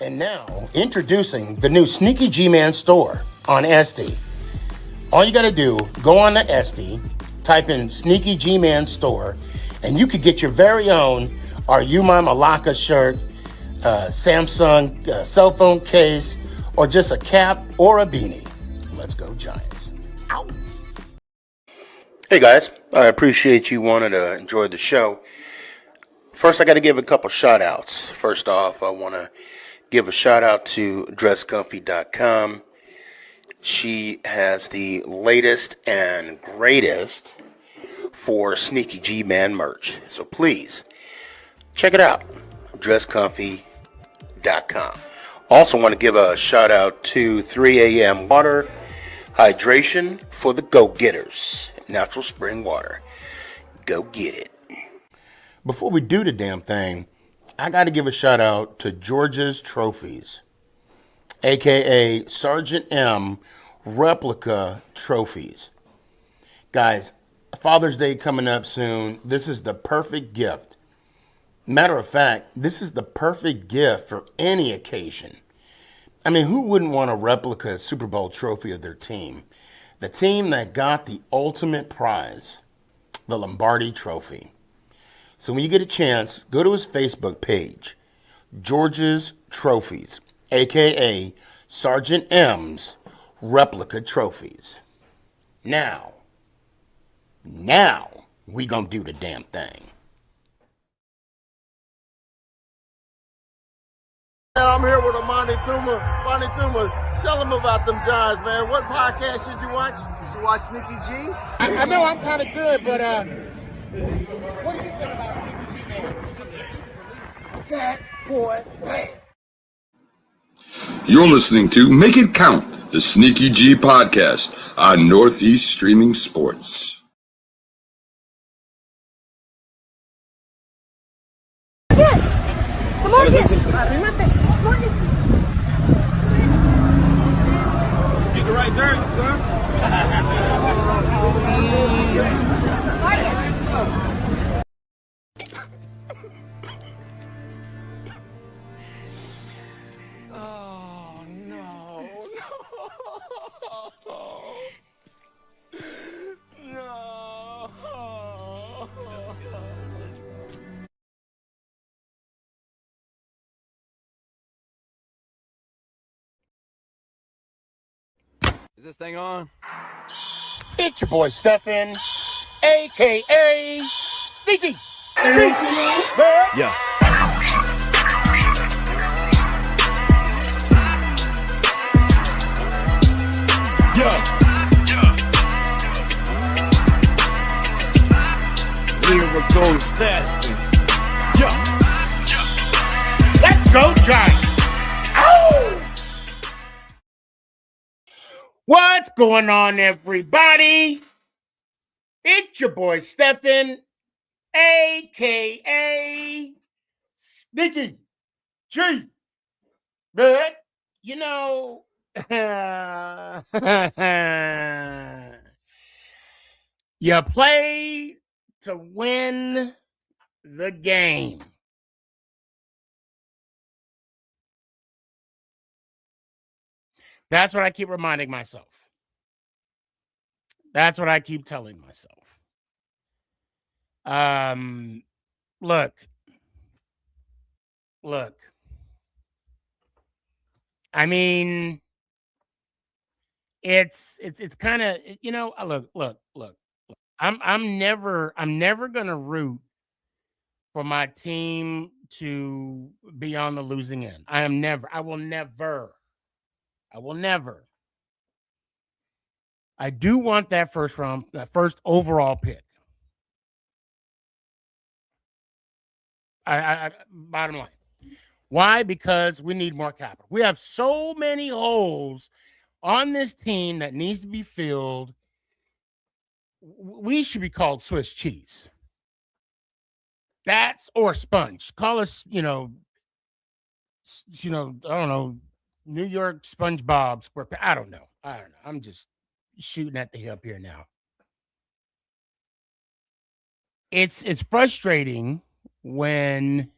And now, introducing the new SneakyG Man store on SD. All you got to do, go on to SD, type in SneakyG Man store, and you could get your very own Are You My Malacca shirt, Samsung cell phone case, or just a cap or a beanie. Let's go Giants. Ow. Hey guys, I appreciate you wanting to enjoy the show. First, I got to give a couple shout outs. First off, I want to give a shout out to dresscomfy.com. She has the latest and greatest for SneakyG Man merch. So please check it out. dresscomfy.com. Also want to give a shout out to 3 a.m. water hydration for the go-getters. Natural spring water. Go get it. Before we do the damn thing, I got to give a shout out to George's Trophies, aka Sergeant M replica trophies. Guys, Father's Day coming up soon. This is the perfect gift. Matter of fact, this is the perfect gift for any occasion. I mean, who wouldn't want a replica Super Bowl trophy of their team? The team that got the ultimate prize, the Lombardi Trophy. So when you get a chance, go to his Facebook page, George's Trophies, a.k.a. Sergeant M's Replica Trophies. Now, we gonna do the damn thing. I'm here with Monty Tuma. Monty Tuma, tell them about them Giants, man. What podcast should you watch? You should watch SneakyG. I know I'm kind of good, but what do you think about SneakyG, man? That boy, man. You're listening to Make It Count, the SneakyG podcast on Northeast Streaming Sports. Yes. Come on, yes. Remate. Come on, yes. Get the right turn, sir. Oh, no. Is this thing on? It's your boy Stefan, a.k.a. SneakyG. Yeah. Lyrical assassin. Let's go, Giants. Ow! What's going on, everybody? It's your boy Stefan, a.k.a. SneakyG. But, you know, you play to win the game. That's what I keep reminding myself. That's what I keep telling myself. Look. I mean, it's kind of, you know, look. I'm never gonna root for my team to be on the losing end. I will never. I do want that first overall pick. I bottom line. Why? Because we need more capital. We have so many holes on this team that needs to be filled. We should be called Swiss cheese. Or sponge. Call us, I don't know, New York SpongeBob SquarePants. I don't know. I'm just shooting at the hip here now. It's frustrating when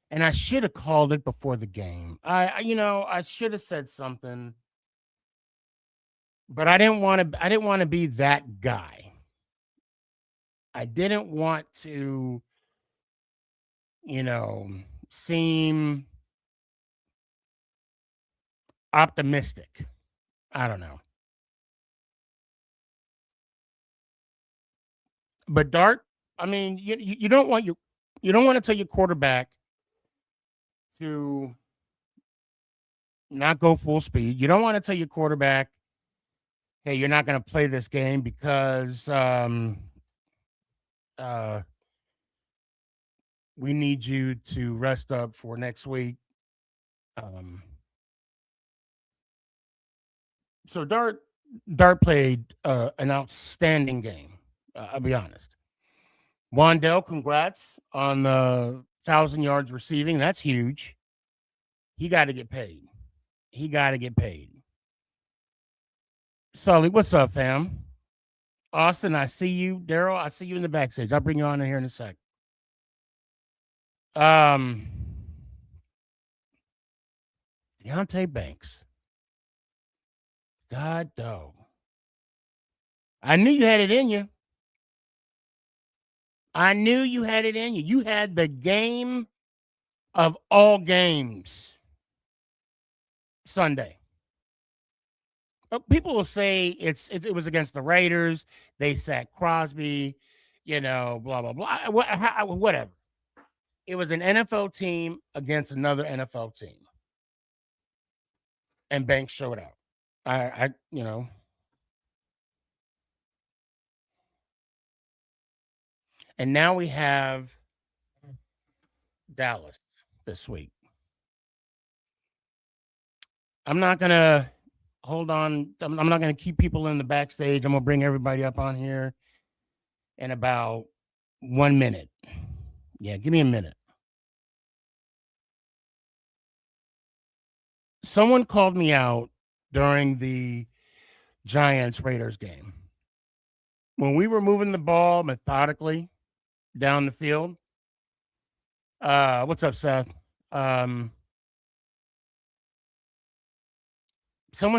And I should have called it before the game. I should have said something, but I didn't want to be that guy. I didn't want to, seem optimistic. I don't know. But Dart, I mean, you don't want to tell your quarterback to not go full speed. You don't want to tell your quarterback, hey, you're not going to play this game because we need you to rest up for next week. So Dart played an outstanding game. I'll be honest. Wandale, congrats on the 1,000 yards receiving. That's huge. He got to get paid. Sully, what's up, fam? Austin, I see you. Daryl, I see you in the backstage. I'll bring you on in here in a sec. Deonte Banks. God dog. I knew you had it in you. You had the game of all games Sunday. People will say it was against the Raiders. They sacked Crosby, blah, blah, blah. Whatever. It was an NFL team against another NFL team. And Banks showed out. And now we have Dallas this week. I'm not going to hold on. I'm not going to keep people in the backstage. I'm going to bring everybody up on here in about 1 minute. Yeah, give me a minute. Someone called me out during the Giants-Raiders game. When we were moving the ball methodically down the field. What's up, Seth? Someone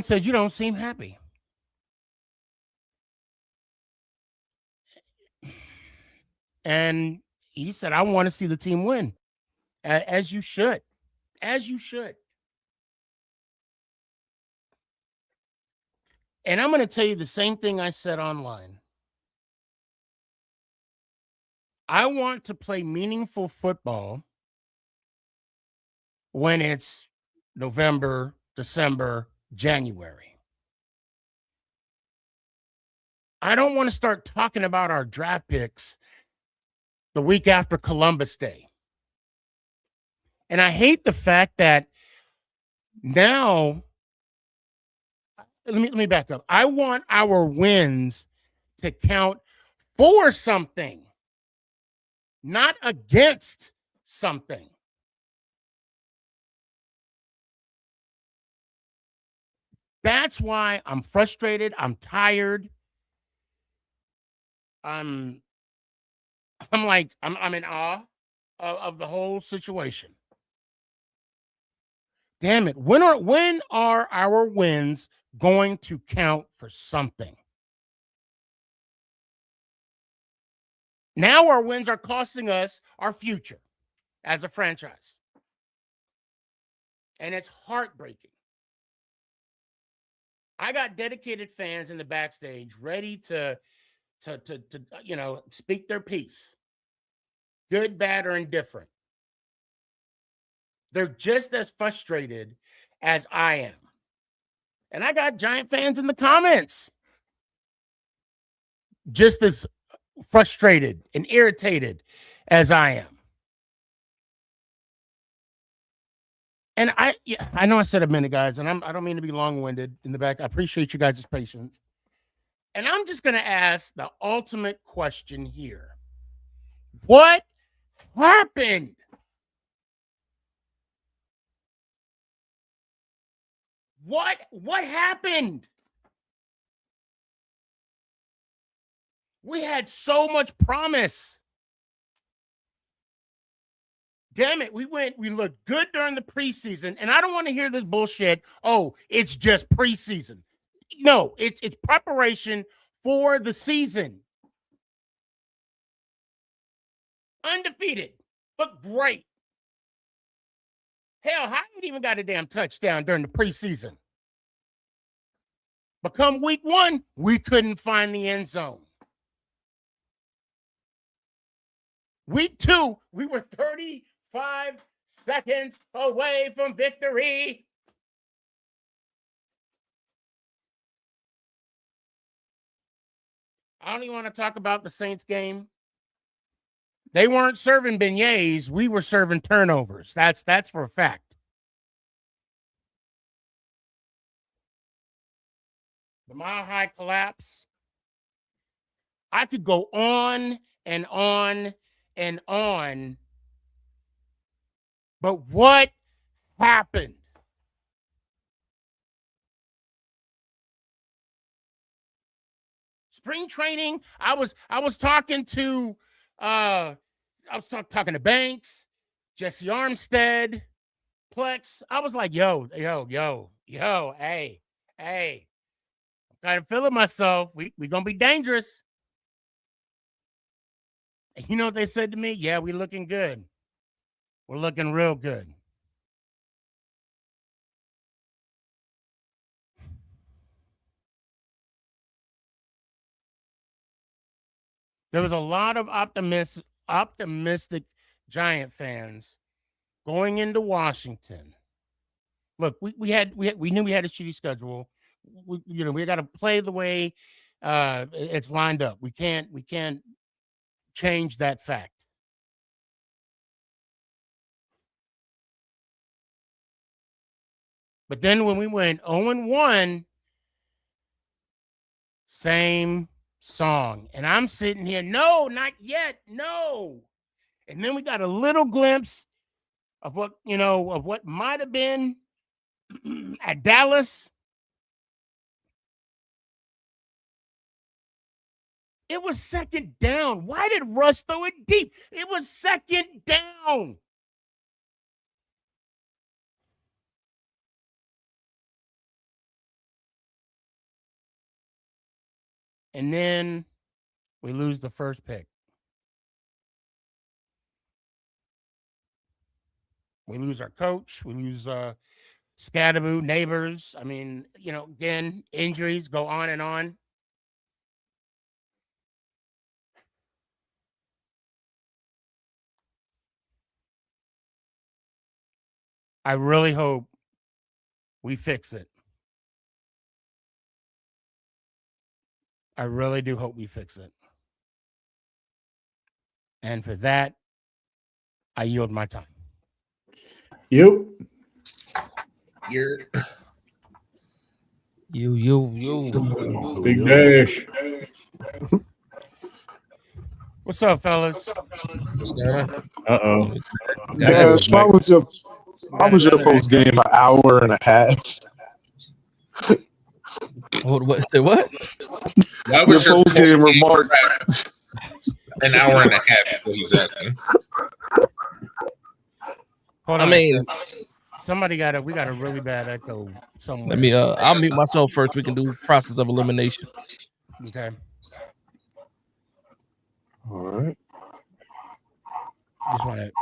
said you don't seem happy. And he said, I want to see the team win. As you should. As you should. And I'm going to tell you the same thing I said online. I want to play meaningful football when it's November, December, January. I don't want to start talking about our draft picks the week after Columbus Day. And I hate the fact that now, let me back up. I want our wins to count for something, not against something. That's why I'm frustrated. I'm tired. I'm in awe of the whole situation. Damn it. When are our wins going to count for something? Now our wins are costing us our future as a franchise. And it's heartbreaking. I got dedicated fans in the backstage ready to speak their piece. Good, bad, or indifferent. They're just as frustrated as I am. And I got Giant fans in the comments. Just as frustrated and irritated as I am. And I know I said a minute, guys, and I don't mean to be long-winded in the back. I appreciate you guys' patience. And I'm just going to ask the ultimate question here. What happened? What happened? We had so much promise. damn it, we looked good during the preseason, and I don't want to hear this bullshit. Oh, it's just preseason. No, it's preparation for the season. Undefeated. Look great. Hell, Hyatt even got a damn touchdown during the preseason. But come week 1, we couldn't find the end zone. Week 2, we were 35 seconds away from victory. I don't even want to talk about the Saints game. They weren't serving beignets. We were serving turnovers. That's for a fact. The Mile High collapse. I could go on and on and on. But what happened? Spring training, I was talking to talking to Banks, Jesse Armstead, Plex. I was like, yo, hey. I'm kind of feeling myself. We gonna be dangerous. And you know what they said to me? Yeah, we looking good. We're looking real good. There was a lot of optimistic Giant fans going into Washington. Look, we knew we had a shitty schedule. We got to play the way it's lined up. We can't change that fact. But then when we went 0-1, same song. And I'm sitting here, no, not yet, no. And then we got a little glimpse of what might have been at Dallas. It was second down. Why did Russ throw it deep? It was second down. And then we lose the first pick. We lose our coach. We lose Scadaboo, Neighbors. I mean, again, injuries go on and on. I really hope we fix it. I really do hope we fix it. And for that, I yield my time. You. Big Dash. What's up, fellas? Uh-oh. Dash, why was your post game an hour and a half? What? Say what? Why was your post game remarks an hour and a half? Is what he's asking. Hold on. We got a really bad echo somewhere. Let me I'll mute myself first. We can do process of elimination. Okay. All right. Just want to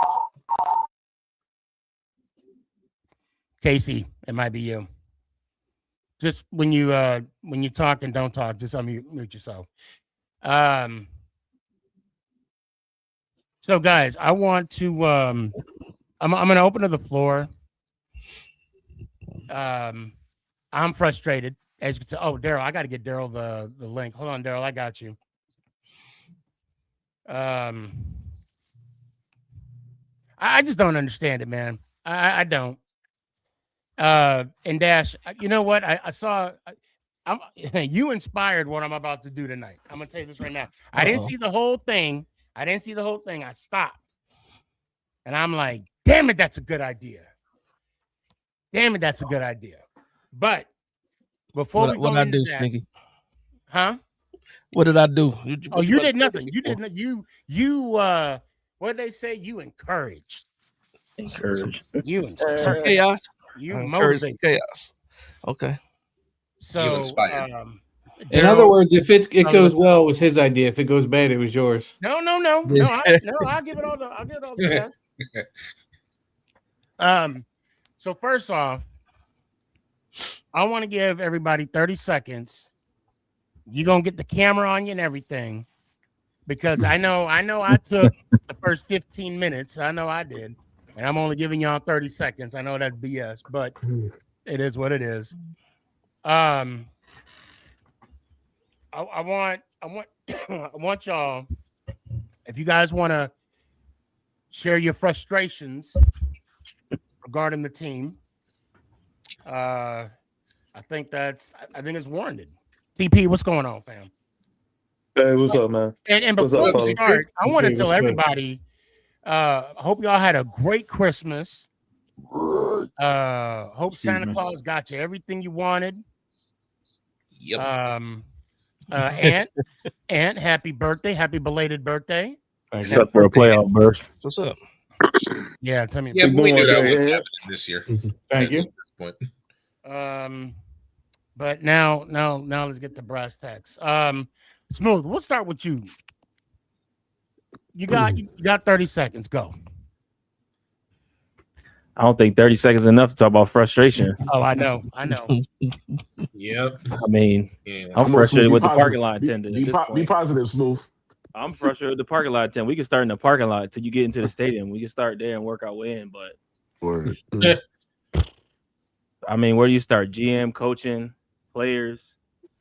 Casey, it might be you. Just when you talk and don't talk, just unmute yourself. So guys, I want to I'm gonna open to the floor. I'm frustrated. As you can tell. Oh, Daryl, I gotta get Daryl the link. Hold on, Daryl, I got you. I just don't understand it, man. I don't. And Dash, you know what? I saw. You inspired what I'm about to do tonight. I'm gonna tell you this right now. I didn't see the whole thing. I stopped, and I'm like, "Damn it, that's a good idea." But before we go into that, Sneaky? huh? What did I do? You did nothing. You didn't. You what did they say? You encouraged. Encourage. You Some chaos. You Encourage motivate. chaos. Okay. So, inspire. In Daryl- other words, if it goes well, it was his idea. If it goes bad, it was yours. No. I'll give it all the best. So first off, I want to give everybody 30 seconds. You're gonna get the camera on you and everything. Because I know I took the first 15 minutes. I know I did. And I'm only giving y'all 30 seconds. I know that's BS, but it is what it is. I want I want y'all, if you guys want to share your frustrations regarding the team, I think it's warranted. TP, what's going on, fam? Hey, what's up, man? And before we start, I want to tell everybody, I hope y'all had a great Christmas. Hope Santa Claus got you everything you wanted. Yep. Aunt, happy birthday, happy belated birthday. Except for a playoff burst. What's up? Yeah, tell me. Yeah, we knew that would happen this year. Thank you. But now let's get to brass tacks. Smooth, we'll start with you. You got 30 seconds. Go. I don't think 30 seconds is enough to talk about frustration. Oh, I know. Yep. I mean, I'm frustrated with the parking lot attendant. Be positive, Smooth. I'm frustrated with the parking lot attendant. We can start in the parking lot till you get into the stadium. We can start there and work our way in. But I mean, where do you start? GM, coaching, players,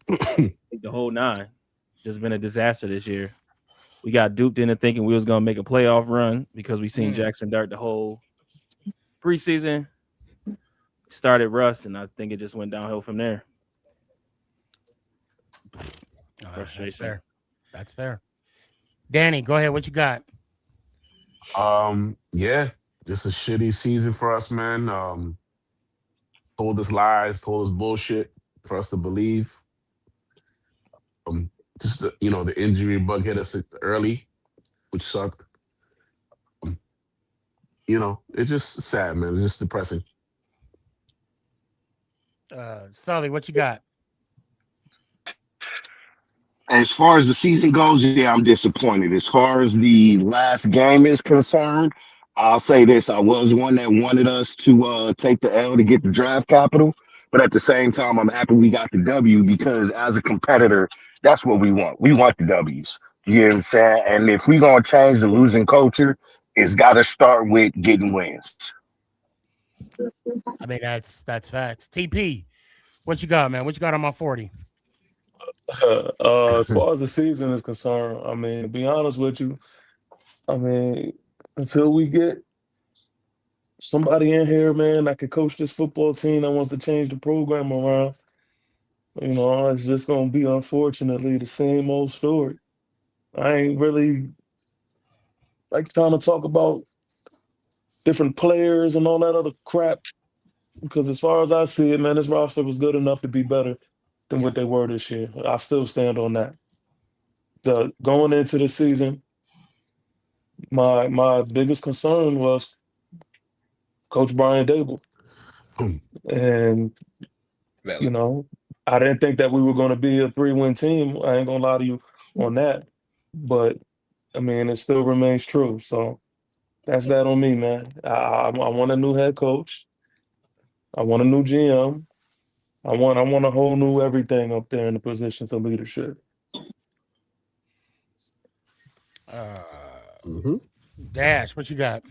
the whole nine. Just been a disaster this year. We got duped into thinking we was gonna make a playoff run because we seen Jackson Dart the whole preseason. Started Russ, and I think it just went downhill from there. Frustration. That's fair. Danny, go ahead. What you got? Yeah, just a shitty season for us, man. Told us lies, told us bullshit for us to believe. Just the injury bug hit us early, which sucked. It's just sad, man. It's just depressing. Sully, what you got? As far as the season goes, yeah, I'm disappointed. As far as the last game is concerned, I'll say this. I was one that wanted us to take the L to get the draft capital. But at the same time, I'm happy we got the W because as a competitor, that's what we want. We want the W's. You know what I'm saying? And if we're going to change the losing culture, it's got to start with getting wins. I mean, that's facts. TP, what you got, man? What you got on my 40? As far as the season is concerned, I mean, to be honest with you, I mean, until we get somebody in here, man, that can coach this football team that wants to change the program around, it's just going to be, unfortunately, the same old story. I ain't really like trying to talk about different players and all that other crap because as far as I see it, man, this roster was good enough to be better than what they were this year. I still stand on that. Going into the season, my biggest concern was Coach Brian Dable. And, I didn't think that we were going to be a 3-win team. I ain't going to lie to you on that. But, I mean, it still remains true. So that's that on me, man. I want a new head coach. I want a new GM. I want a whole new everything up there in the positions of leadership. Dash, what you got?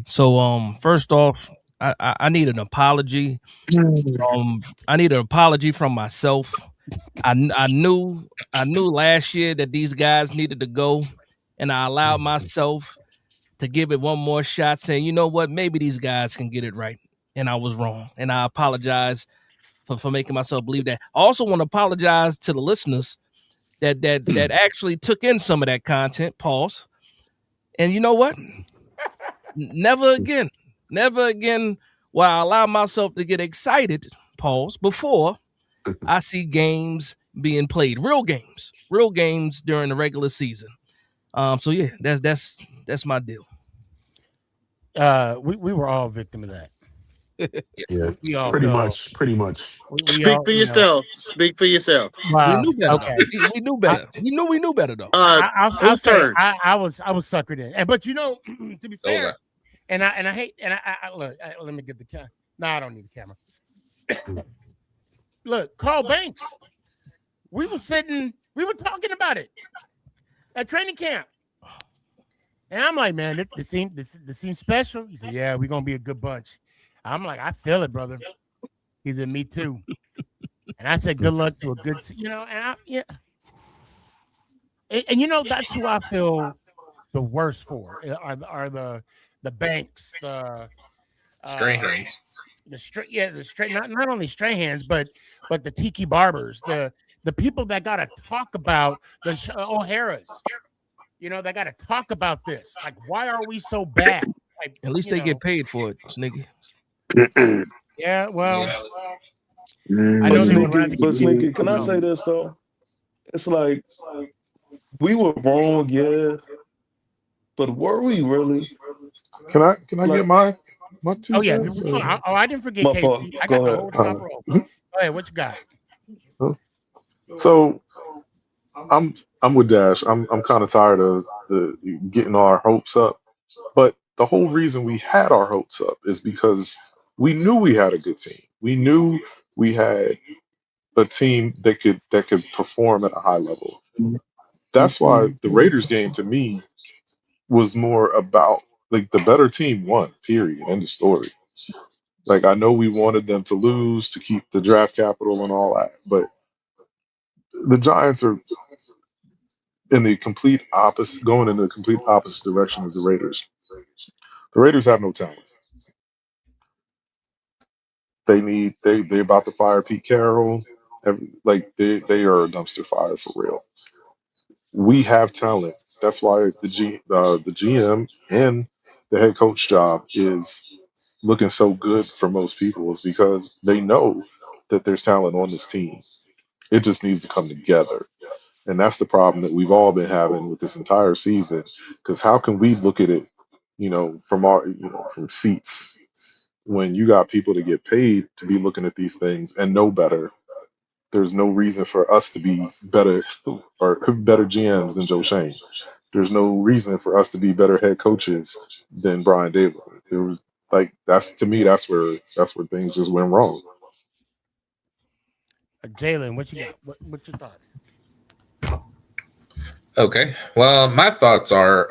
So first off, I need an apology. I need an apology from myself. I knew last year that these guys needed to go, and I allowed myself to give it one more shot, saying, you know what, maybe these guys can get it right. And I was wrong. And I apologize for making myself believe that. I also want to apologize to the listeners that actually took in some of that content. Pause. And you know what? Never again will I allow myself to get excited, pause, before I see games being played. Real games during the regular season. So yeah, that's my deal. we were all victim of that. Yeah, We all pretty fell. much. Pretty much. We Speak all, for yourself. Speak for yourself. We Wow. knew better Okay. though. We knew better. We knew better though. I'll Whose say turn? I was suckered in, but to be So was fair, I. and I hate look. Let me get the camera. No, I don't need the camera. Look, Carl Banks. We were talking about it at training camp, and I'm like, man, this seems special. He said, yeah, we're gonna be a good bunch. I'm like, I feel it, brother. He said, me too. And I said, good luck to a good, and that's who I feel the worst for are the Banks, the Strahan's. the straight not only Strahans, but the Tiki Barbers, the people that got to talk about the O'Haras, that got to talk about this. Like, why are we so bad? Like, At least they get paid for it, Sneaky. Yeah, well, I know Sneaky, can I say this though? It's like we were wrong, yeah, but were we really? Can I get my 2 cents? I didn't forget My KC. fault. I Go got the ahead. whole top row. Go ahead, what you got? So I'm with Dash. I'm kind of tired of getting our hopes up. But the whole reason we had our hopes up is because we knew we had a good team. We knew we had a team that could perform at a high level. That's why the Raiders game to me was more about like the better team won, period. End of story. Like, I know we wanted them to lose to keep the draft capital and all that, but the Giants are in the complete opposite, going in the complete opposite direction as the Raiders. The Raiders have no talent. They about to fire Pete Carroll. They are a dumpster fire for real. We have talent. That's why the GM and the head coach job is looking so good for most people, is because they know that there's talent on this team. It just needs to come together. And that's the problem that we've all been having with this entire season. Because how can we look at it, from seats, when you got people to get paid to be looking at these things and know better? There's no reason for us to be better or better GMs than Joe Shane. There's no reason for us to be better head coaches than Brian Daboll. There was that's where things just went wrong. Jalen, what you got? What's your thoughts? Okay. Well, my thoughts are,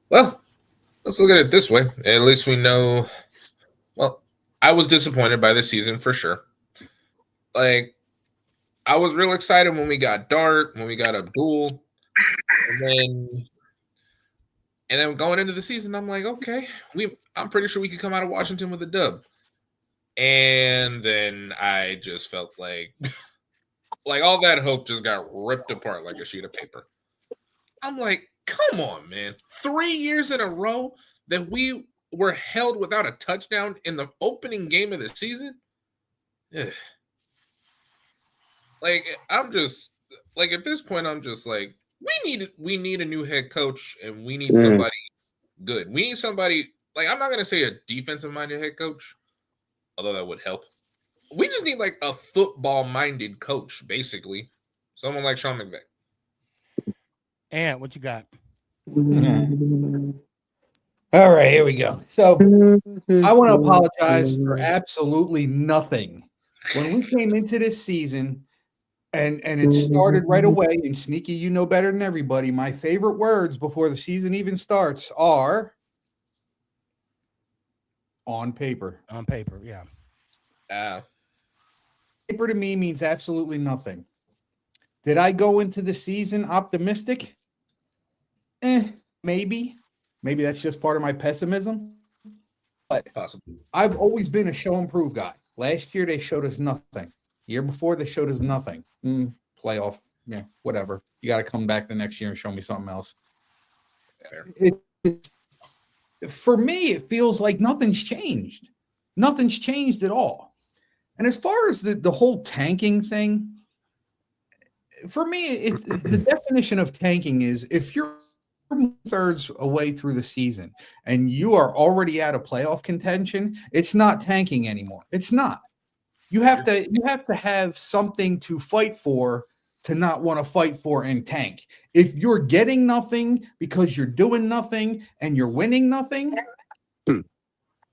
well, let's look at it this way. At least we know. Well, I was disappointed by the season for sure. Like, I was real excited when we got Dart, when we got Abdul, and then going into the season, I'm like, okay, I'm pretty sure we could come out of Washington with a dub. And then I just felt like all that hope just got ripped apart like a sheet of paper. I'm like, come on, man. 3 years in a row that we were held without a touchdown in the opening game of the season. Ugh. Like, I'm just like, at this point, I'm just like, we need a new head coach, and we need somebody good. We need somebody, like, I'm not gonna say a defensive minded head coach, although that would help. We just need like a football minded coach, basically. Someone like Sean McVay. And what you got? All right, here we go. So I want to apologize for absolutely nothing. When we came into this season, and it started right away, and Sneaky, you know better than everybody, my favorite words before the season even starts are on paper. On paper, yeah. Paper to me means absolutely nothing. Did I go into the season optimistic? Maybe. Maybe that's just part of my pessimism. But possibly. I've always been a show and prove guy. Last year, they showed us nothing. Year before, they showed us nothing. Playoff, yeah, whatever. You got to come back the next year and show me something else. For me, it feels like nothing's changed. Nothing's changed at all. And as far as the whole tanking thing, for me, the definition of tanking is if you're 2/3 away through the season and you are already out of playoff contention, it's not tanking anymore. It's not. You have to have something to fight for to not want to fight for and tank. If you're getting nothing because you're doing nothing and you're winning nothing,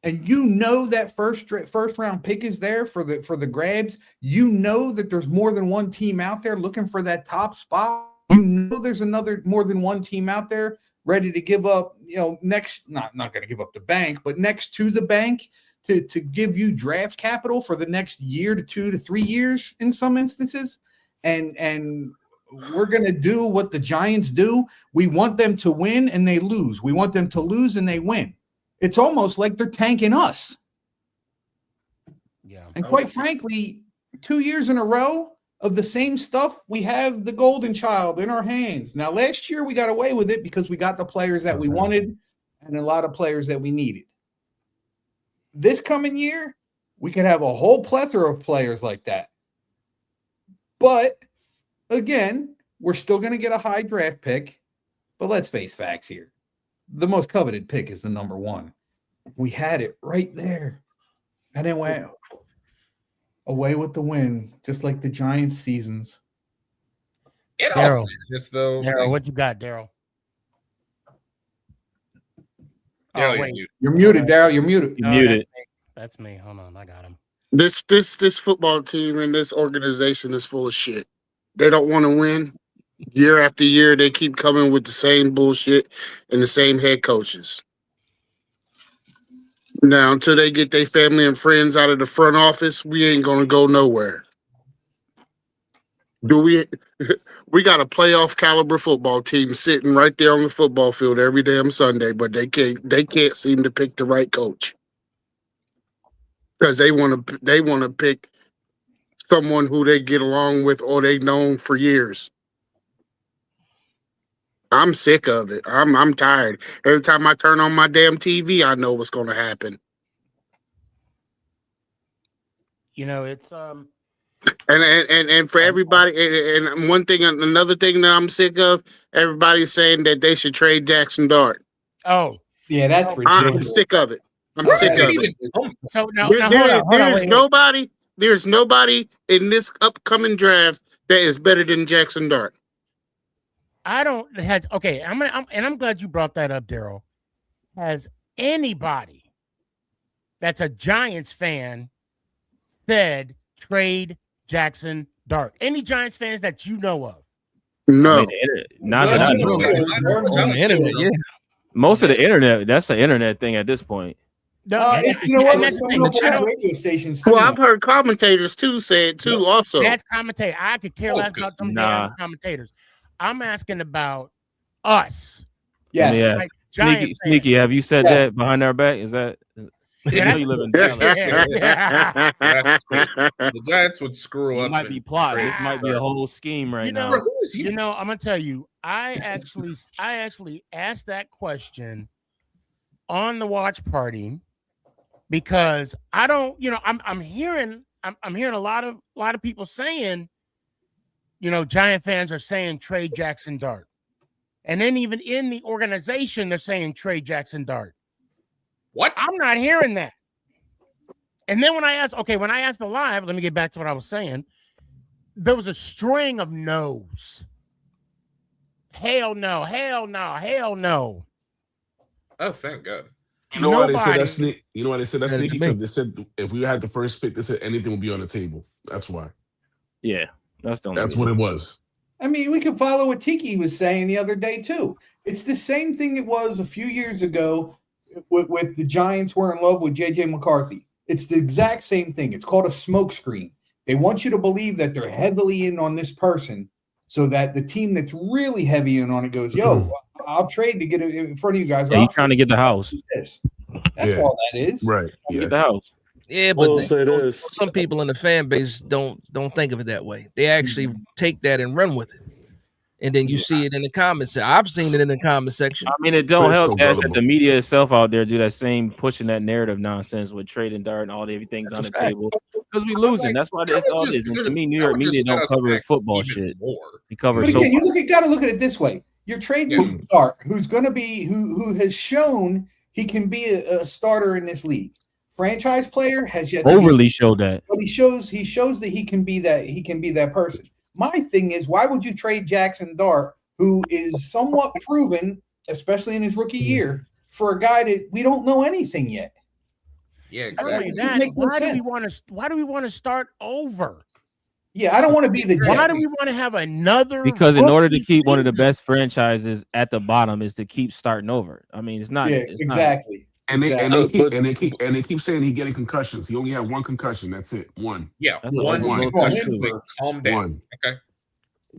and you know that first round pick is there for the grabs, you know that there's more than one team out there looking for that top spot. You know there's more than one team out there ready to give up, not going to give up the bank, but next to the bank to give you draft capital for the next year to 2 to 3 years in some instances. And we're going to do what the Giants do. We want them to win and they lose. We want them to lose and they win. It's almost like they're tanking us. Yeah. And quite frankly, 2 years in a row of the same stuff, we have the golden child in our hands. Now, last year we got away with it because we got the players that we wanted and a lot of players that we needed. This coming year, we could have a whole plethora of players like that. But again, we're still going to get a high draft pick. But let's face facts here. The most coveted pick is the number 1. We had it right there. And then went away with the win, just like the Giants seasons. Daryl, though, what you got, Daryl? Daryl, wait. You're muted, Daryl. You're muted. No, muted. That's me. Hold on, I got him. This football team and this organization is full of shit. They don't want to win. Year after year, they keep coming with the same bullshit and the same head coaches. Now, until they get their family and friends out of the front office, we ain't going to go nowhere. Do we? We got a playoff caliber football team sitting right there on the football field every damn Sunday, but they can't seem to pick the right coach because they want to pick someone who they get along with or they've known for years. I'm sick of it. I'm tired. Every time I turn on my damn TV, I know what's going to happen. It's and for everybody, and another thing that I'm sick of, everybody's saying that they should trade Jackson Dart. Oh, yeah, that's ridiculous. I'm sick of it. I'm sick of it. So now, There's nobody in this upcoming draft that is better than Jackson Dart. I'm glad you brought that up, Daryl. Has anybody that's a Giants fan said trade Jackson Dart? Any Giants fans that you know of? No. Not that I know. On the internet, yeah. Most of the internet, that's the internet thing at this point. No, radio stations. Well, I've heard commentators too say it too. Also, that's commentator. I could care less about some damn commentators. I'm asking about us. Yes. Yeah. Like Sneaky, have you said that behind our back? Is that? Yeah, you live in yeah. The Giants would screw up. Might be plotting. This might be a whole scheme right now. I'm gonna tell you. I actually asked that question on the watch party because I don't. I'm hearing a lot of people saying, Giant fans are saying trade Jackson Dart. And then even in the organization, they're saying trade Jackson Dart. What? I'm not hearing that. And then when I asked the live, let me get back to what I was saying. There was a string of no's. Hell no, hell no, hell no. Oh, thank God. You know why they said that's sneaky? You know why they said that's sneaky? Because they said if we had the first pick, they said anything will be on the table. That's why. Yeah, that's what it was. I mean, we can follow what Tiki was saying the other day too. It's the same thing it was a few years ago with the Giants were in love with JJ McCarthy. It's the exact same thing. It's called a smokescreen. They want you to believe that they're heavily in on this person so that the team that's really heavy in on it goes, yo, I'll trade to get it in front of you guys. Yeah, he's trying to get the house. That's all that is. Right. Yeah. Get the house. Yeah, but some people in the fan base don't think of it that way. They actually take that and run with it. And then you see it in the comments. I've seen it in the comment section. I mean, it don't help that the media itself out there do that same pushing that narrative nonsense with trading Dart and all everything's on the table because we losing. That's why that's all it is. And to me, New York media don't cover football shit. They cover but again, you got to look at it this way. You're trading Dart, who's going to be who has shown he can be a starter in this league. Franchise player has yet to Overly showed that. But he shows that he can be that person. My thing is, why would you trade Jackson Dart, who is somewhat proven, especially in his rookie year, for a guy that we don't know anything yet? Yeah, exactly. Why do we want to start over? Yeah, I don't want to be the Jets. Why do we want to have another? Because in order to keep one of the best franchises at the bottom is to keep starting over. I mean, it's not. Yeah, it's exactly. And they keep saying he's getting concussions. He only had one concussion. That's it. One. Yeah, That's one concussion. Calm down. One. Okay.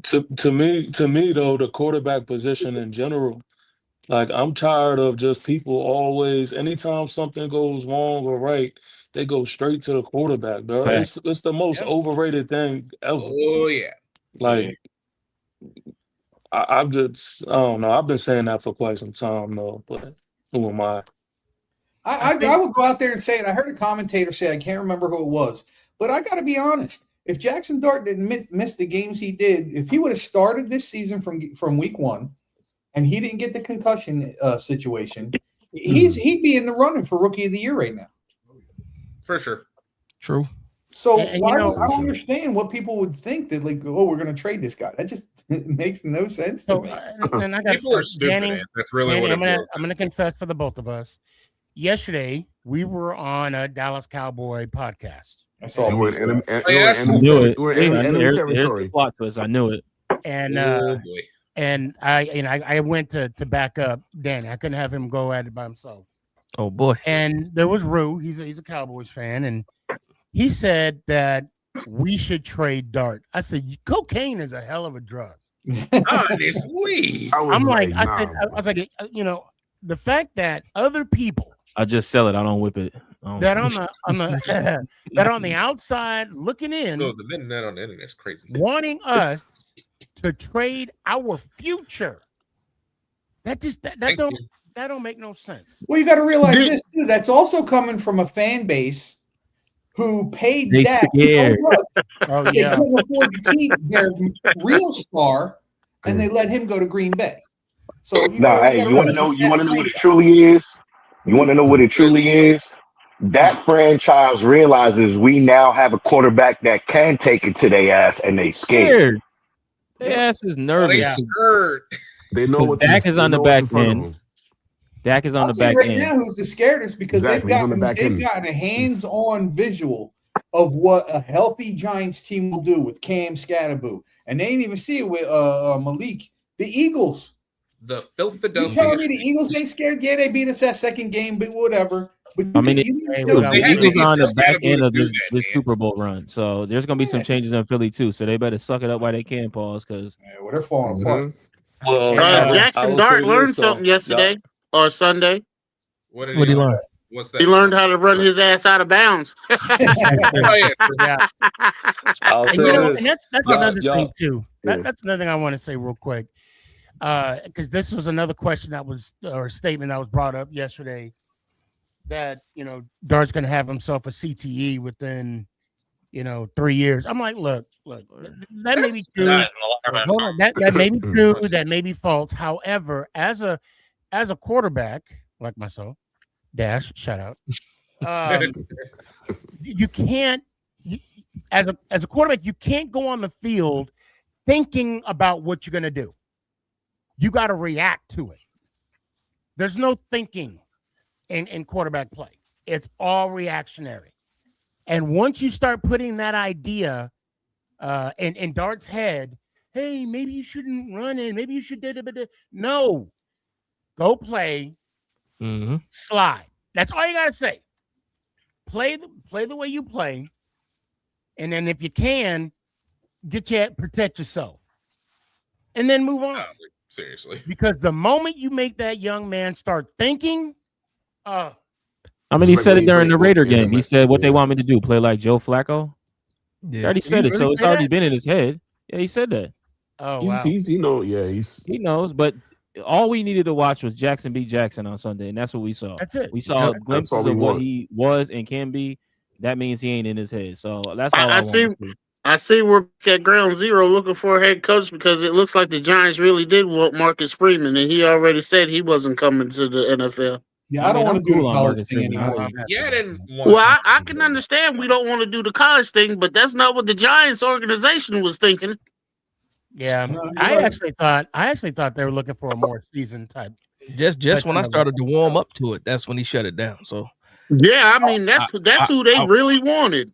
To me though, the quarterback position in general, like I'm tired of just people always. Anytime something goes wrong or right, they go straight to the quarterback, bro. Fact. It's the most overrated thing ever. Oh yeah. Like I don't know. I've been saying that for quite some time though, but who am I? I would go out there and say it. I heard a commentator say, I can't remember who it was, but I got to be honest. If Jackson Dart didn't miss the games he did, if he would have started this season from week 1, and he didn't get the concussion situation, he'd be in the running for Rookie of the Year right now. For sure. True. So I don't understand what people would think that like, oh, we're going to trade this guy. That just makes no sense to me. And I got People are stupid. Danny, That's really what I'm it is. going to confess for the both of us. Yesterday, we were on a Dallas Cowboy podcast. I saw I knew it. There's a plot twist. I knew it. And I went to back up Danny. I couldn't have him go at it by himself. Oh boy. And there was Rue. He's a Cowboys fan, and he said that we should trade Dart. I said cocaine is a hell of a drug. Honestly, I was like, you know, the fact that other people I just sell it. I don't whip it. that on the outside looking in, No, the internet on the internet is crazy. wanting us to trade our future. That don't make no sense. Well, you got to realize this too. That's also coming from a fan base who paid They Dak scared. so much Oh they yeah. couldn't afford to keep their real star, and they let him go to Green Bay. So You want to know what it truly is? You want to know what it truly is? That franchise realizes we now have a quarterback that can take it to their ass, and they scared. Their ass is nervous. They know what Dak is on the back end. Dak is on the back right end. now who's the scaredest because they've gotten a hands-on visual of what a healthy Giants team will do with Cam Scatterboo, and they ain't even see it with Malik. The Eagles. The Philadelphia. You telling me the Eagles ain't scared? Yeah, they beat us that second game, but whatever. But I mean, the Eagles are on the back end of this Super Bowl run, so there's gonna be some changes in Philly too. So they better suck it up while they can. Pause, because they're falling apart. Well, Jackson Dart learned something yesterday or Sunday. What did he learn? What's that? He learned how to run his ass out of bounds. I'll say And this. that's another thing too. That's another thing I want to say real quick. Because this was another question or a statement that was brought up yesterday that, you know, Dart's going to have himself a CTE within, 3 years. I'm like, look, that may be true. Hold on, that may be true. That may be false. However, as a quarterback like myself, shout out. You can't, as a quarterback, you can't go on the field thinking about what you're going to do. You got to react to it. There's no thinking in quarterback play. It's all reactionary. And once you start putting that idea in Dart's head, hey, maybe you shouldn't run it. Maybe you should do it. No. Go play. Slide. That's all you got to say. Play the way you play. And then if you can, protect yourself. And then move on. Seriously. Because the moment you make that young man start thinking, I mean, he said it during the Raider game. He said, what they want me to do, play like Joe Flacco? He already said it, so it's already been in his head. Yeah, he said that. Oh, wow. He knows, but all we needed to watch was Jackson beat Jackson on Sunday, and that's what we saw. That's it. We saw glimpses of what he was and can be. That means he ain't in his head. So that's all I want to see. I see we're at ground zero looking for a head coach because it looks like the Giants really did want Marcus Freeman, and he already said he wasn't coming to the NFL. Yeah, I don't want to do the college thing Freeman. anymore. Yeah, I didn't want. Well, I can understand we don't want to do the college thing, but that's not what the Giants organization was thinking. Yeah, I actually thought they were looking for a more seasoned type. Just when I started to warm up to it, that's when he shut it down. So yeah, I mean that's who they really wanted.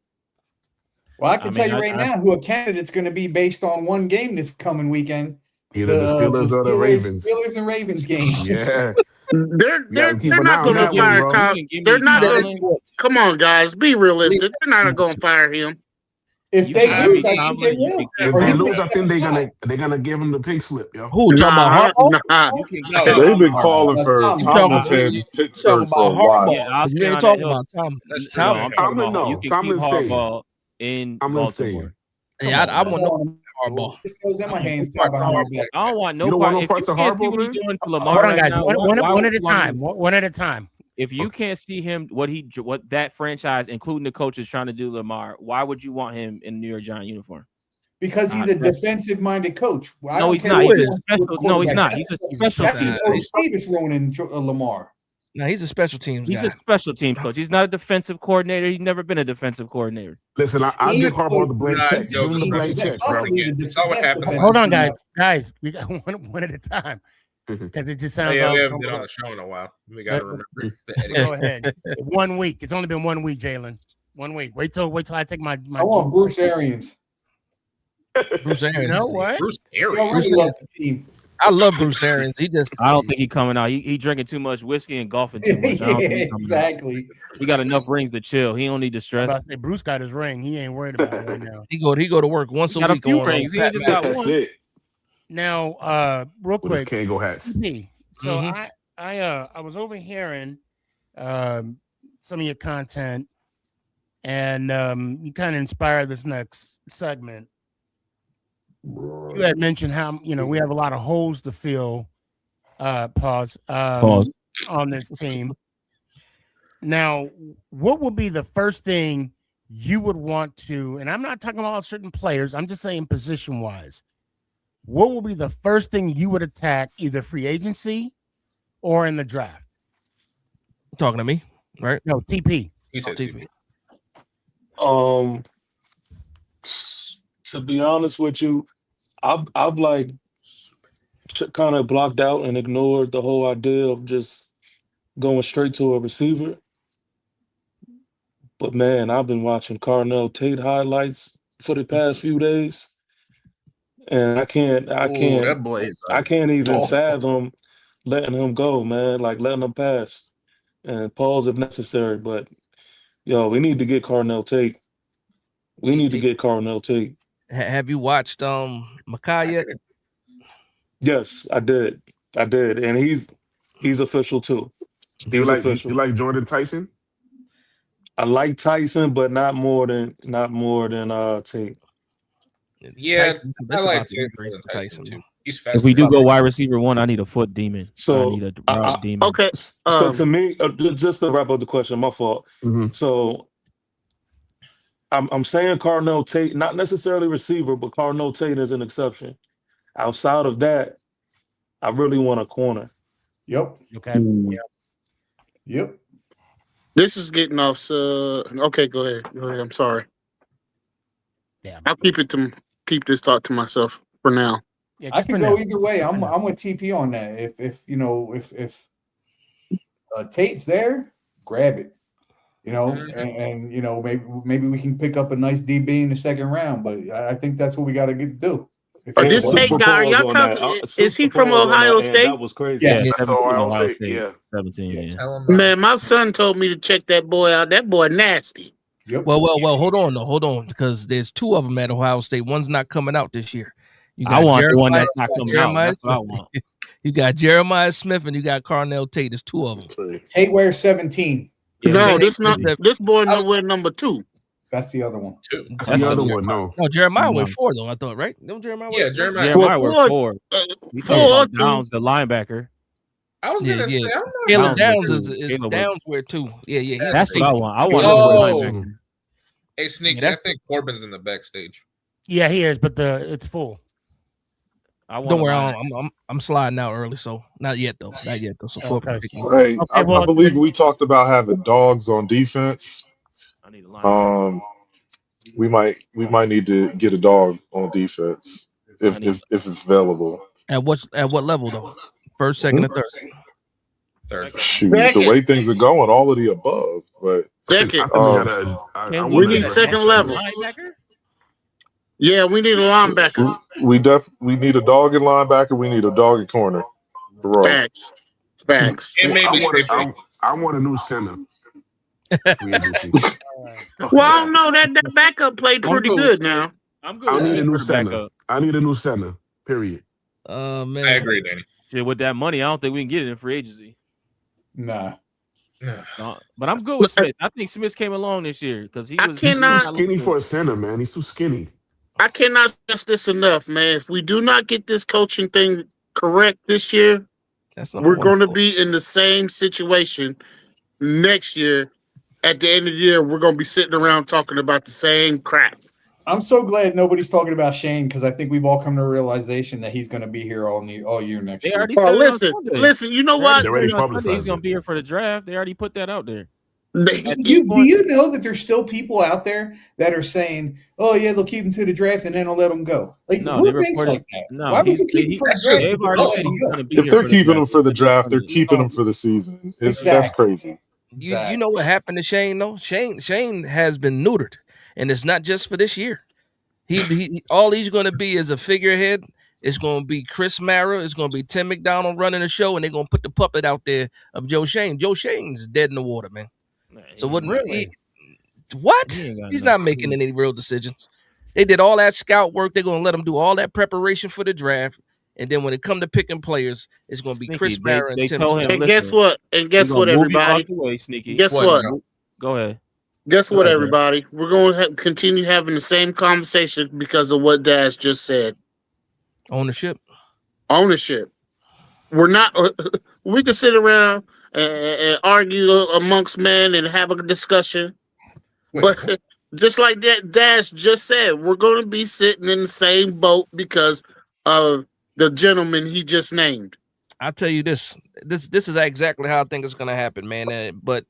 Well, I can tell you right now who a candidate's going to be based on one game this coming weekend. Either the Steelers or the Ravens. Steelers and Ravens game. Yeah. They're not going to fire Tom. They're not going to. Come on, guys, be realistic. They're not going to fire him. If they lose, I think they will. If they lose, I think they're gonna give him the pink slip, yo. Who talking about Harbaugh? They've been calling for Tomlinson in Pittsburgh for a while. Yeah, you ain't talking about Tom. Tomlin, no. You can Tomlin keep stay. Harbaugh in Tomlin stay. Baltimore. Yeah, I want no Harbaugh. This goes in my hands tied behind my back. I don't want no You don't part. want no If parts you of can't see Harbaugh, what he's man? doing to Lamar Hold on, right guys. now, One at a would you want time. him? One at a time. If you can't see him, what that franchise, including the coaches, trying to do Lamar, why would you want him in a New York Giant uniform? Because he's a defensive-minded coach. No, he's not. He's a special. No, he's not. He's a special That's team. his OC that's ruining Lamar. No, he's a special teams He's guy. a special team coach. He's not a defensive coordinator. He's never been a defensive coordinator. Listen, I'll give Harbaugh the blank check. Give him the blank check, bro. Hold on, guys. We got one at a time because it just sounds. Yeah, we haven't been on the show in a while. We got to remember. Go ahead. 1 week. It's only been 1 week, Jalen. 1 week. Wait till I take my. I want Bruce Arians. Bruce Arians. You know what? Bruce Arians. Arians. I love Bruce Arians. I don't think he's coming out. He drinking too much whiskey and golfing too much. I don't think he's coming Exactly. out. He got enough rings to chill. He don't need the stress. About to say, Bruce got his ring. He ain't worried about it right now. He go to work once a Got a week. few on rings. He ain't just got That's one. it. Now, real With his quick. Kango hats. So I was overhearing some of your content, and you kind of inspired this next segment. You had mentioned how we have a lot of holes to fill. Pause. On this team. Now, what would be the first thing you would want to? And I'm not talking about certain players. I'm just saying position wise. What would be the first thing you would attack, either free agency or in the draft? Talking to me, right? No, TP. He said TP. To be honest with you, I've like kind of blocked out and ignored the whole idea of just going straight to a receiver. But man, I've been watching Carnell Tate highlights for the past few days, and I can't even fathom letting him go, man. Like letting him pass, and pause if necessary. But yo, we need to get Carnell Tate. We need to get Carnell Tate. Have you watched Makai yet? Yes, I did, and he's official too. You like Jordan Tyson? I like Tyson, but not more than Tate. Yeah, Tyson, I like Tyson too. He's fast. If we do go wide receiver one, I need a foot demon. So I need a route demon. Okay. So to me, just to wrap up the question, my fault. So I'm saying Carnell Tate, not necessarily receiver, but Carnell Tate is an exception. Outside of that, I really want a corner. Yep. Okay. Yep. This is getting off. Okay, go ahead. I'm sorry. Yeah. I'll keep this thought to myself for now. Yeah, I can go either way. I'm with TP on that. If Tate's there, grab it. And maybe we can pick up a nice DB in the second round. But I think that's what we got to do. This Tate guy, y'all talking? Is he from Ohio State? That was crazy. Yeah, that's Ohio State. Yeah. 17. Yeah. Man, my son told me to check that boy out. That boy nasty. Yep. Well, hold on, because there's two of them at Ohio State. One's not coming out this year. I want the one that's not coming out. That's what I want. You got Jeremiah Smith and you got Carnell Tate. There's two of them. Tate wears 17. No, this boy wear number 2. That's the other one. That's the other one. No, Jeremiah wear 4 though. I thought, right? No, Jeremiah. Yeah, Jeremiah wear 4. Downs, the linebacker. I was gonna say, I'm not. Caleb Downs is Downs wear 2. Yeah. That's what I want. I want. Hey, Sneaky, I think Corbin's in the backstage. Yeah, he is, but it's full. Don't worry, I'm sliding out early, so not yet though. So Okay. Hey, Okay, I believe we talked about having dogs on defense. I need a linebacker. We might need to get a dog on defense if it's available. At what level though? First, second, or third? Third. Shoot, the way things are going, all of the above. But Second. we need second level. Yeah, we need a linebacker. We need a dog in linebacker. We need a dog in corner. Facts. And maybe I want a new center. Free agency. Well, I don't know. That backup played pretty good now. I'm good. I need a new for center. backup. I need a new center. Period. Man, I agree, Danny. Shit, with that money, I don't think we can get it in free agency. Nah. But I'm good with Smith. I think Smith came along this year because He's too skinny for a center, man. He's too skinny. I cannot stress this enough, man. If we do not get this coaching thing correct this year, we're going to be in the same situation next year. At the end of the year, we're going to be sitting around talking about the same crap. I'm so glad nobody's talking about Shane because I think we've all come to a realization that he's going to be here all year next year. Already said listen. You know what? He's going to be here for the draft. They already put that out there. Do you know that there's still people out there that are saying, "Oh yeah, they'll keep him to the draft and then they'll let him go"? Like, who thinks like that? No, why would you keep him for the draft? If they're keeping him for the draft, they're keeping him for the season. That's crazy. You know what happened to Shane though? Shane has been neutered, and it's not just for this year. He all he's going to be is a figurehead. It's going to be Chris Mara. It's going to be Tim McDonald running the show, and they're going to put the puppet out there of Joe Shane. Joe Shane's dead in the water, man. So what? He's not making any real decisions. They did all that scout work. They're going to let him do all that preparation for the draft. And then when it come to picking players, it's going to be Chris Mara and Tim. And guess what? Everybody? Guess what? Go ahead. Guess what, everybody? We're going to continue having the same conversation because of what Dash just said. Ownership. We're not. We can sit around and argue amongst men and have a discussion, but just like that Dash just said, we're going to be sitting in the same boat because of the gentleman he just named. I'll tell you this is exactly how I think it's going to happen, man. But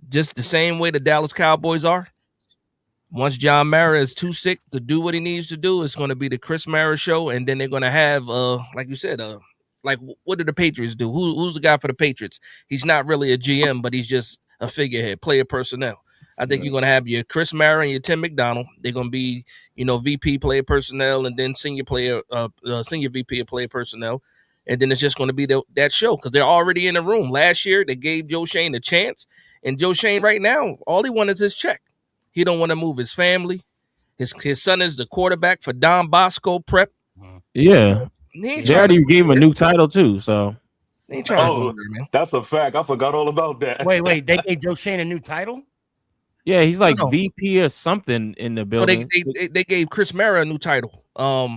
just the same way the Dallas Cowboys are. Once John Mara is too sick to do what he needs to do, it's going to be the Chris Mara show, and then they're going to have, like you said, like what do the Patriots do? Who's the guy for the Patriots? He's not really a GM, but he's just a figurehead, player personnel. I think you're going to have your Chris Mara and your Tim McDonald. They're going to be, VP player personnel, and then senior VP of player personnel, and then it's just going to be that show because they're already in the room. Last year they gave Joe Shane a chance, and Joe Shane right now all he wants is his check. He don't want to move his family. His son is the quarterback for Don Bosco Prep. Yeah. They already gave him a new title too, so they ain't trying to go there, man. That's a fact. I forgot all about that. Wait, they gave Joe Shane a new title? Yeah, he's like VP or something in the building. They gave Chris Mara a new title.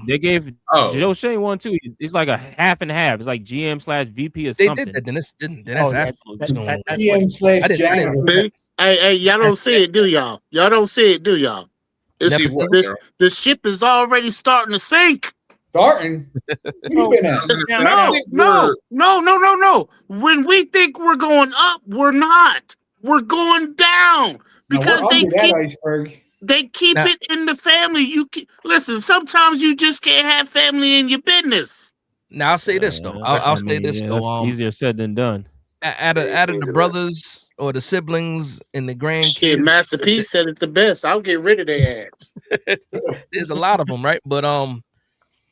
They gave Joe Shane one too. It's like a half and half. It's like GM/VP or something. They did that. Then that's GM/janitor. Hey, y'all don't see it, do y'all? Y'all don't see it, do y'all? The ship is already starting to sink. Starting? No. When we think we're going up, we're not. We're going down because they keep it in the family. Listen. Sometimes you just can't have family in your business. Now I'll say this though. I'll say this though. Easier said than done. Out of the brothers or the siblings and the grandkids, Master P said it the best. I'll get rid of their ass. There's a lot of them, right? But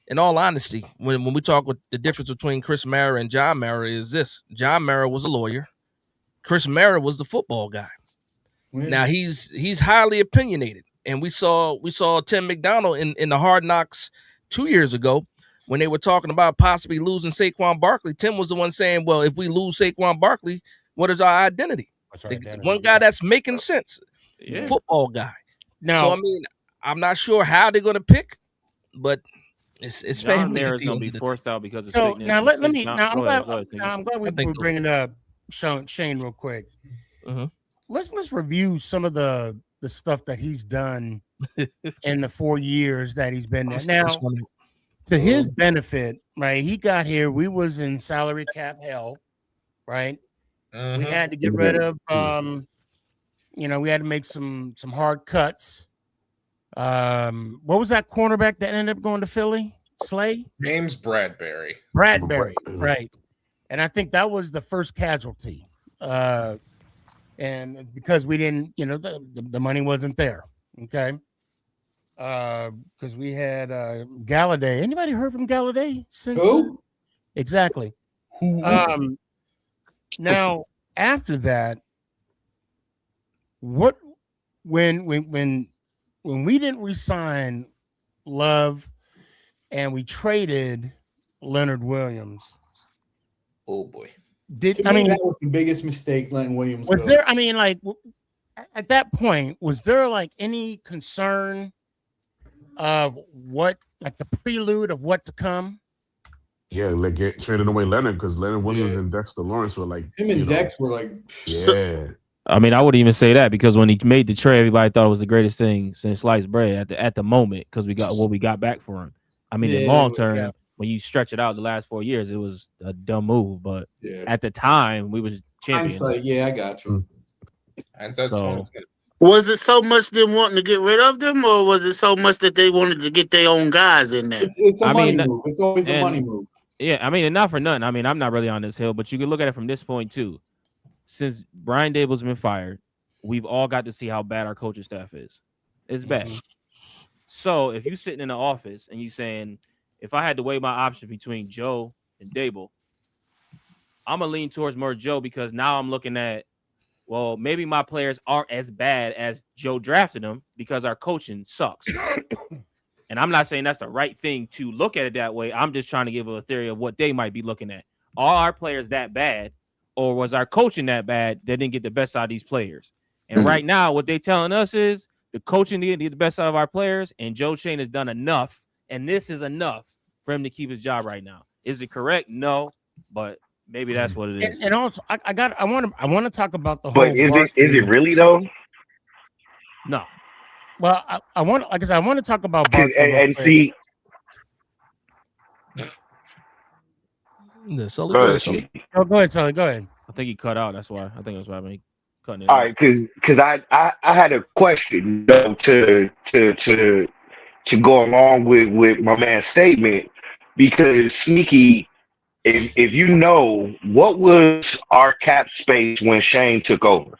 in all honesty, when we talk with the difference between Chris Mara and John Mara is this: John Mara was a lawyer, Chris Mara was the football guy. Now he's highly opinionated, and we saw Tim McDonald in the Hard Knocks 2 years ago when they were talking about possibly losing Saquon Barkley. Tim was the one saying, "Well, if we lose Saquon Barkley, what is our identity?" One guy that's making sense, football guy. Now, so I mean, I'm not sure how they're going to pick, but it's family. John Mara's going to be forced out because of sickness. Now I'm glad we're bringing up Shane real quick. Mm-hmm. Let's review some of the the stuff that he's done in the 4 years that he's been there. Now, to his benefit, right? He got here. We was in salary cap hell, right? We had to get rid of, we had to make some hard cuts. What was that cornerback that ended up going to Philly? Slay? James Bradbury. Bradbury, right? And I think that was the first casualty. And because we didn't, the money wasn't there. Okay. Because we had Galladay. Anybody heard from Galladay since? Who? Exactly. Now after that, when we didn't resign Love and we traded Leonard Williams. Oh boy. That was the biggest mistake, letting Williams was go. there? I mean, like at that point, was there like any concern of what, like the prelude of what to come? Yeah, like get trading away Leonard because Leonard Williams and Dexter Lawrence were like Him and Dex were like, yeah. I mean, I wouldn't even say that because when he made the trade, everybody thought it was the greatest thing since sliced bread at the moment because we got what we got back for him. I mean, in long term, when you stretch it out the last 4 years, it was a dumb move. But at the time, we was champions. I got you. And that's Was it so much them wanting to get rid of them, or was it so much that they wanted to get their own guys in there? It's a money move. It's always a money move. Yeah, I mean, and not for nothing. I mean, I'm not really on this hill, but you can look at it from this point too. Since Brian Dable's been fired, we've all got to see how bad our coaching staff is. It's bad. So if you're sitting in the office and you saying, if I had to weigh my options between Joe and Dable, I'm gonna lean towards more Joe because now I'm looking at, well, maybe my players aren't as bad as Joe drafted them because our coaching sucks. And I'm not saying that's the right thing to look at it that way. I'm just trying to give a theory of what they might be looking at. Are our players that bad, or was our coaching that bad that didn't get the best out of these players? And right now, what they telling us is the coaching didn't get the best out of our players, and Joe Shane has done enough, and this is enough for him to keep his job right now. Is it correct? No, but maybe that's what it is. And also, I want to talk about the whole. But is it really though? No. Well, I want to talk about Barkley and see. The Sully. Go ahead, Sully. Oh, go ahead, Sully. Go ahead. I think he cut out. That's why. I think that's why he cutting it. All right, because I had a question to go along with my man's statement, because Sneaky, if you know, what was our cap space when Shane took over?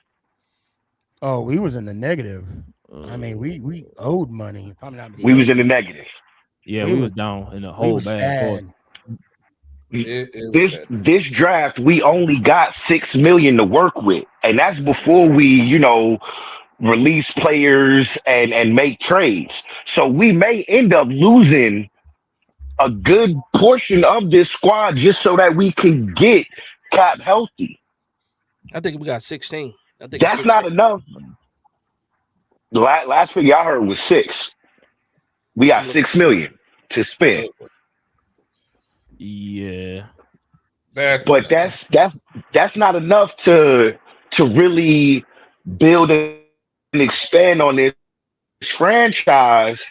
Oh, we was in the negative. I mean, we owed money. If I'm not mistaken. We was in the negative. Yeah, we was down in the whole bad. This draft, we only got $6 million to work with, and that's before we, release players and make trades. So we may end up losing a good portion of this squad just so that we can get cap healthy. I think we got 16. I think that's 16. not enough. The last figure I heard was 6. We got $6 million to spend. Yeah, but that's not enough to really build and expand on this franchise.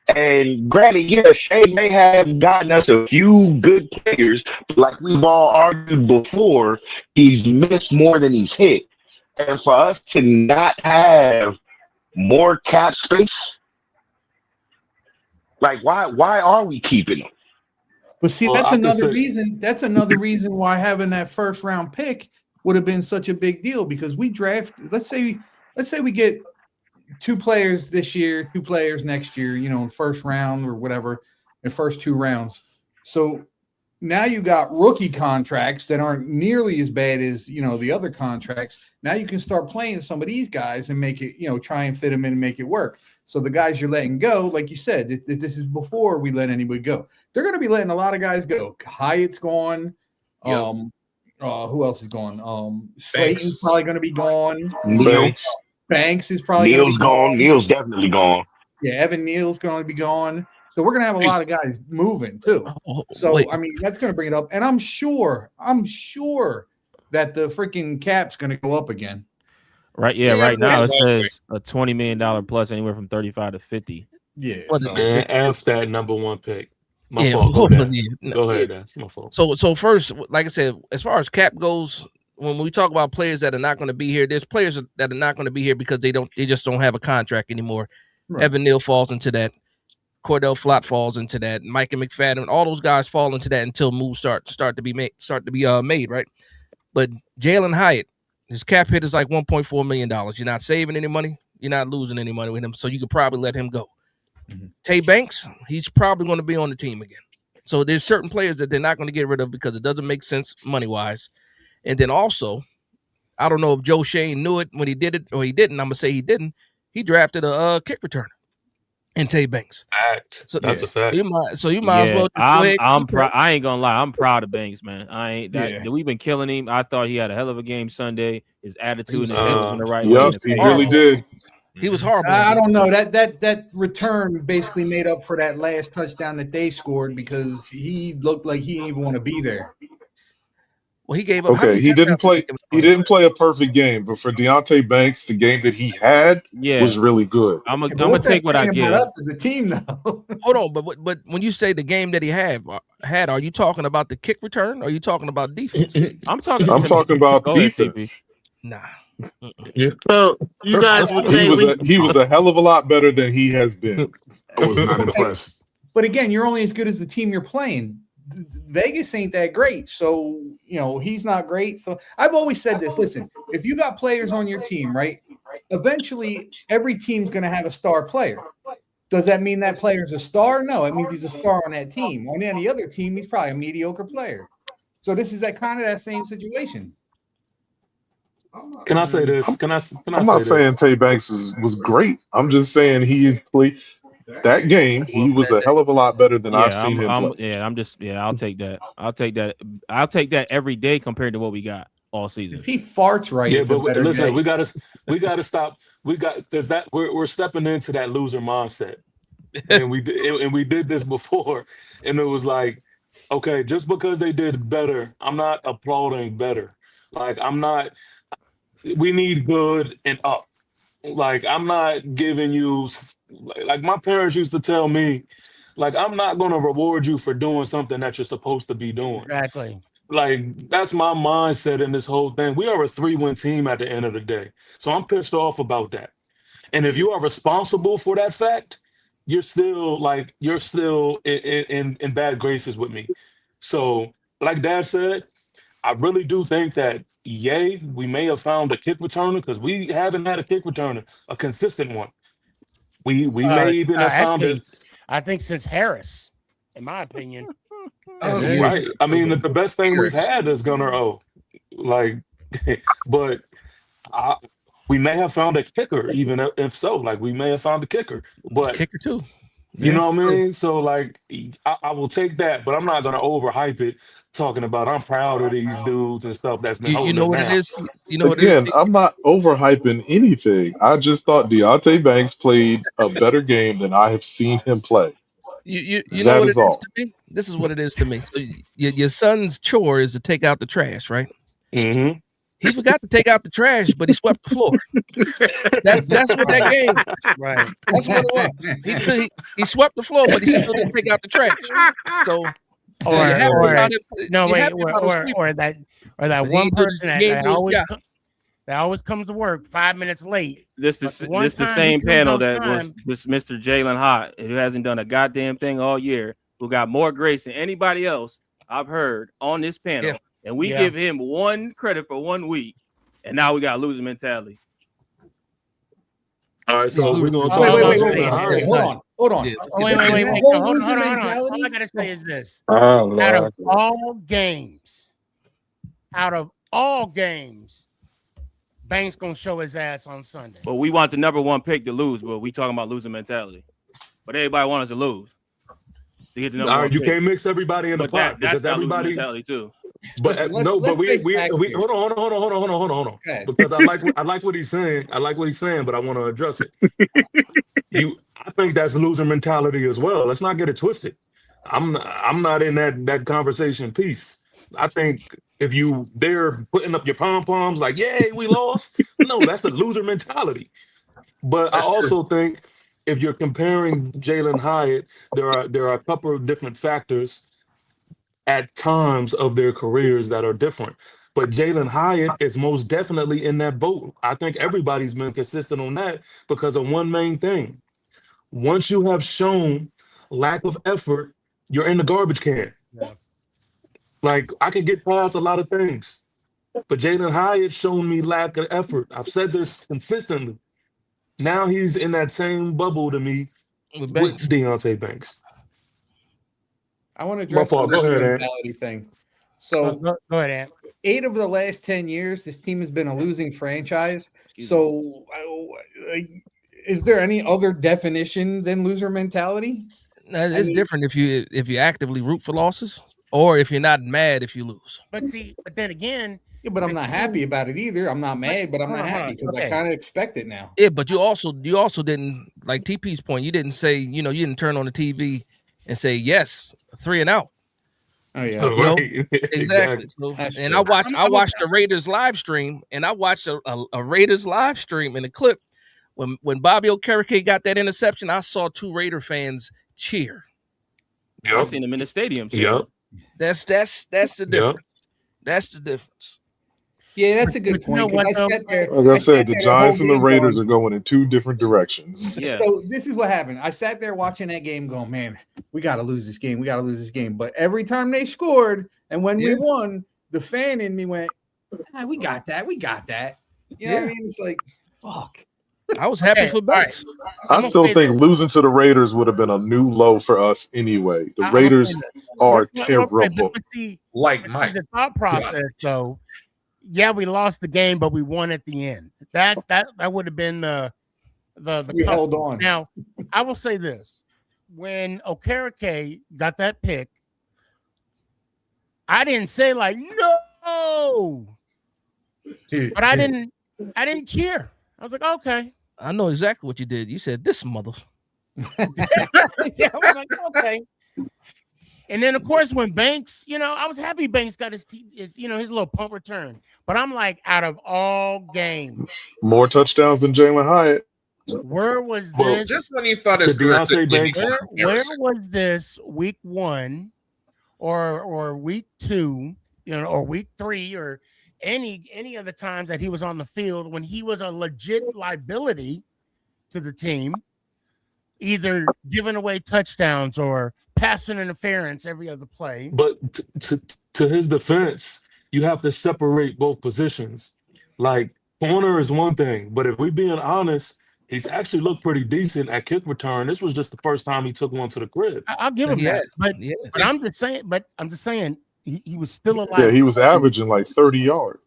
And granted, yeah, Shane may have gotten us a few good players, but like we've all argued before, he's missed more than he's hit. And for us to not have more cap space, like why are we keeping him? But see, that's another reason. That's another reason why having that first round pick would have been such a big deal, because we draft. Let's say we get 2 players this year, 2 players next year. In first round or whatever, in first 2 rounds. So now you got rookie contracts that aren't nearly as bad as the other contracts. Now you can start playing some of these guys and make it, try and fit them in and make it work. So the guys you're letting go, like you said, this is before we let anybody go. They're going to be letting a lot of guys go. Hyatt's gone. Yep. Who else is gone? Slayton's probably going to be gone. Banks is probably Neal's gone. Neal's definitely gone. Yeah, Evan Neal's going to be gone. So we're going to have a lot of guys moving too. So I mean, that's going to bring it up, and I'm sure that the freaking cap's going to go up again. Right, yeah, right now it says a $20 million plus anywhere from 35 to 50. Yeah. Man, F that number one pick. My Yeah, fault. Go hopefully, ahead. Go ahead, Dan. My fault. So first, like I said, as far as cap goes, when we talk about players that are not going to be here, there's players that are not going to be here because they just don't have a contract anymore. Right. Evan Neal falls into that. Cordell Flott falls into that. Micah McFadden, all those guys fall into that until moves start to be made, right? But Jalen Hyatt, his cap hit is like $1.4 million. You're not saving any money. You're not losing any money with him, so you could probably let him go. Tay Banks, he's probably going to be on the team again. So there's certain players that they're not going to get rid of because it doesn't make sense money-wise. And then also, I don't know if Joe Shane knew it when he did it or he didn't. I'm going to say he didn't. He drafted a kick returner in Tay Banks. Fact. So That's a fact. you might as well. I ain't gonna lie. I'm proud of Banks, man. We've been killing him. I thought he had a hell of a game Sunday. His attitude and his head was in the right way. Yep, he really did. He was horrible. I don't know. That return basically made up for that last touchdown that they scored because he looked like he didn't even want to be there. Well, he gave up. Okay, he didn't play. He didn't play a perfect game, but for Deonte Banks, the game that he had was really good. I'm gonna take what I give. Us as a team, though. Hold on, but when you say the game that he had, are you talking about the kick return? Or are you talking about defense? I'm talking about defense. Nah. So you guys would say he was a hell of a lot better than he has been. I was not impressed. But again, you're only as good as the team you're playing. Vegas ain't that great, so he's not great. So I've always said this. Listen, if you got players on your team, right? Eventually, every team's going to have a star player. Does that mean that player's a star? No, it means he's a star on that team. On any other team, he's probably a mediocre player. So this is that same situation. Can I say this? I'm not saying Tay Banks was great. I'm just saying he played that game. He was a hell of a lot better than I've seen him play. I'll take that. I'll take that every day compared to what we got all season. If he farts right, yeah, but listen, we gotta stop. Because that we're stepping into that loser mindset, and we did this before, and it was like, okay, just because they did better, I'm not applauding better. Like I'm not. We need good and up. Like I'm not giving you. Like my parents used to tell me, like I'm not going to reward you for doing something that you're supposed to be doing. Exactly. Like that's my mindset in this whole thing. We are a 3-win team at the end of the day, so I'm pissed off about that. And if you are responsible for that fact, you're still in bad graces with me. So, like Dad said, I really do think that we may have found a kick returner because we haven't had a kick returner, a consistent one. We may even have found it. I think since Harris, in my opinion. Right. I mean, the best thing we've had is Gunnar O. Like, but we may have found a kicker, even if so. Like, we may have found a kicker. But kicker too. You know what I mean? So, like, I will take that, but I'm not going to overhype it, talking about I'm proud of these dudes and stuff that's been holding us down. You know what Again, it is? I'm not overhyping anything. I just thought Deonte Banks played a better game than I have seen him play. You know what it is to me? This is what it is to me. So your son's chore is to take out the trash, right? Mm-hmm. He forgot to take out the trash, but he swept the floor. That's what that game was. Right. That's what it was. He swept the floor, but he still didn't take out the trash. So or that one person that always comes to work 5 minutes late. This the same panel that was this Mr. Jalen Hott, who hasn't done a goddamn thing all year, who got more grace than anybody else I've heard on this panel. Yeah. And we give him one credit for 1 week, and now we got losing mentality. All right, so we're gonna talk about Hold on. Hold on. All I gotta say is this: out of all games, Banks gonna show his ass on Sunday. But we want the number one pick to lose, but we talking about losing mentality. But everybody wants us to lose. To get the number one you pick. Can't mix everybody in the pot that's because everybody mentality too. But we hold on. Okay. Because I like what he's saying. But I want to address it. I think that's loser mentality as well. Let's not get it twisted. I'm not in that conversation piece. I think If you they're putting up your pom poms like, yay, we lost. No, that's a loser mentality. But I That's true. also think if you're comparing Jalen Hyatt, there are a couple of different factors at times of their careers that are different. But Jalen Hyatt is most definitely in that boat. I think everybody's been consistent on that because of one main thing. Once you have shown lack of effort, you're in the garbage can. Yeah. Like I could get past a lot of things, but Jalen Hyatt shown me lack of effort. I've said this consistently. Now he's in that same bubble to me With with Banks. Deonte Banks. I want to My address the fault. Go loser ahead, Ant. mentality thing. Go, So, go ahead, Ant. 8 of the last 10 years, this team has been a losing franchise. So, is there any other definition than loser mentality? It's different if you actively root for losses or if you're not mad if you lose. But then again, Yeah, but I'm not happy about it either. I'm not mad, but I'm hold not on, hold happy on. because I Okay. kind of expect it now. Yeah, but you also didn't, like TP's point, you didn't say, you didn't turn on the TV and say yes, 3 and out. Oh yeah, You know? Right. Exactly. Exactly. So, That's and true. I watched the Raiders live stream, and I watched a Raiders live stream in the clip when Bobby Okereke got that interception. I saw 2 Raider fans cheer. I Yep. seen him in the stadium. Too. Yep. That's the difference. That's the difference. Yeah, that's a good But you know point. Because what, I though? sat there. Like I I said, sat the there the whole Giants and the game Raiders going, are going in 2 different directions. Yes. So this is what happened. I sat there watching that game going, man, we got to lose this game. We got to lose this game. But every time they scored and when we Yeah. won, the fan in me went, we got that. We got that. You know what I Yeah. mean? It's like, fuck. I was happy Okay, for all right. Banks. I gonna still say think this. losing to the Raiders would have been a new low for us anyway. The I'm gonna say Raiders this. are But terrible. see, Like Mike. the thought process though, yeah, we lost the game, but we won at the end. That would have been the We cut. held on. Now, I will say this: when Okereke got that pick, I didn't say like no, but I didn't cheer. I was like, okay. I know exactly what you did. You said this mother. Yeah, I was like, okay. And then, of course, when Banks, I was happy Banks got his little punt return. But I'm like, out of all games, More touchdowns than Jalen Hyatt. where was Well, this? Just when you thought So his career Deonte couldn't get any Banks. more Where embarrassing. was this week 1 or week 2, or week 3 or any of the times that he was on the field when he was a legit liability to the team, either giving away touchdowns or passing interference every other play. But to his defense, you have to separate both positions. Like corner is one thing, but if we're being honest, he's actually looked pretty decent at kick return. This was just the first time he took one to the crib. I'll give him that. Yes. But I'm just saying he was still a Yeah, he was liability. averaging like 30 yards.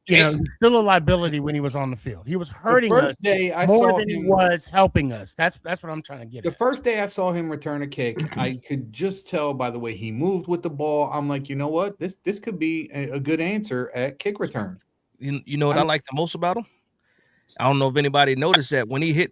He's still a liability when he was on the field. He was hurting The us first day I more saw than he him, was helping us. That's what I'm trying to get the at. first day I saw him return a kick, I could just tell by the way he moved with the ball. I'm like, you know what? This could be a good answer at kick return. You know what I like the most about him? I don't know if anybody noticed that when he hit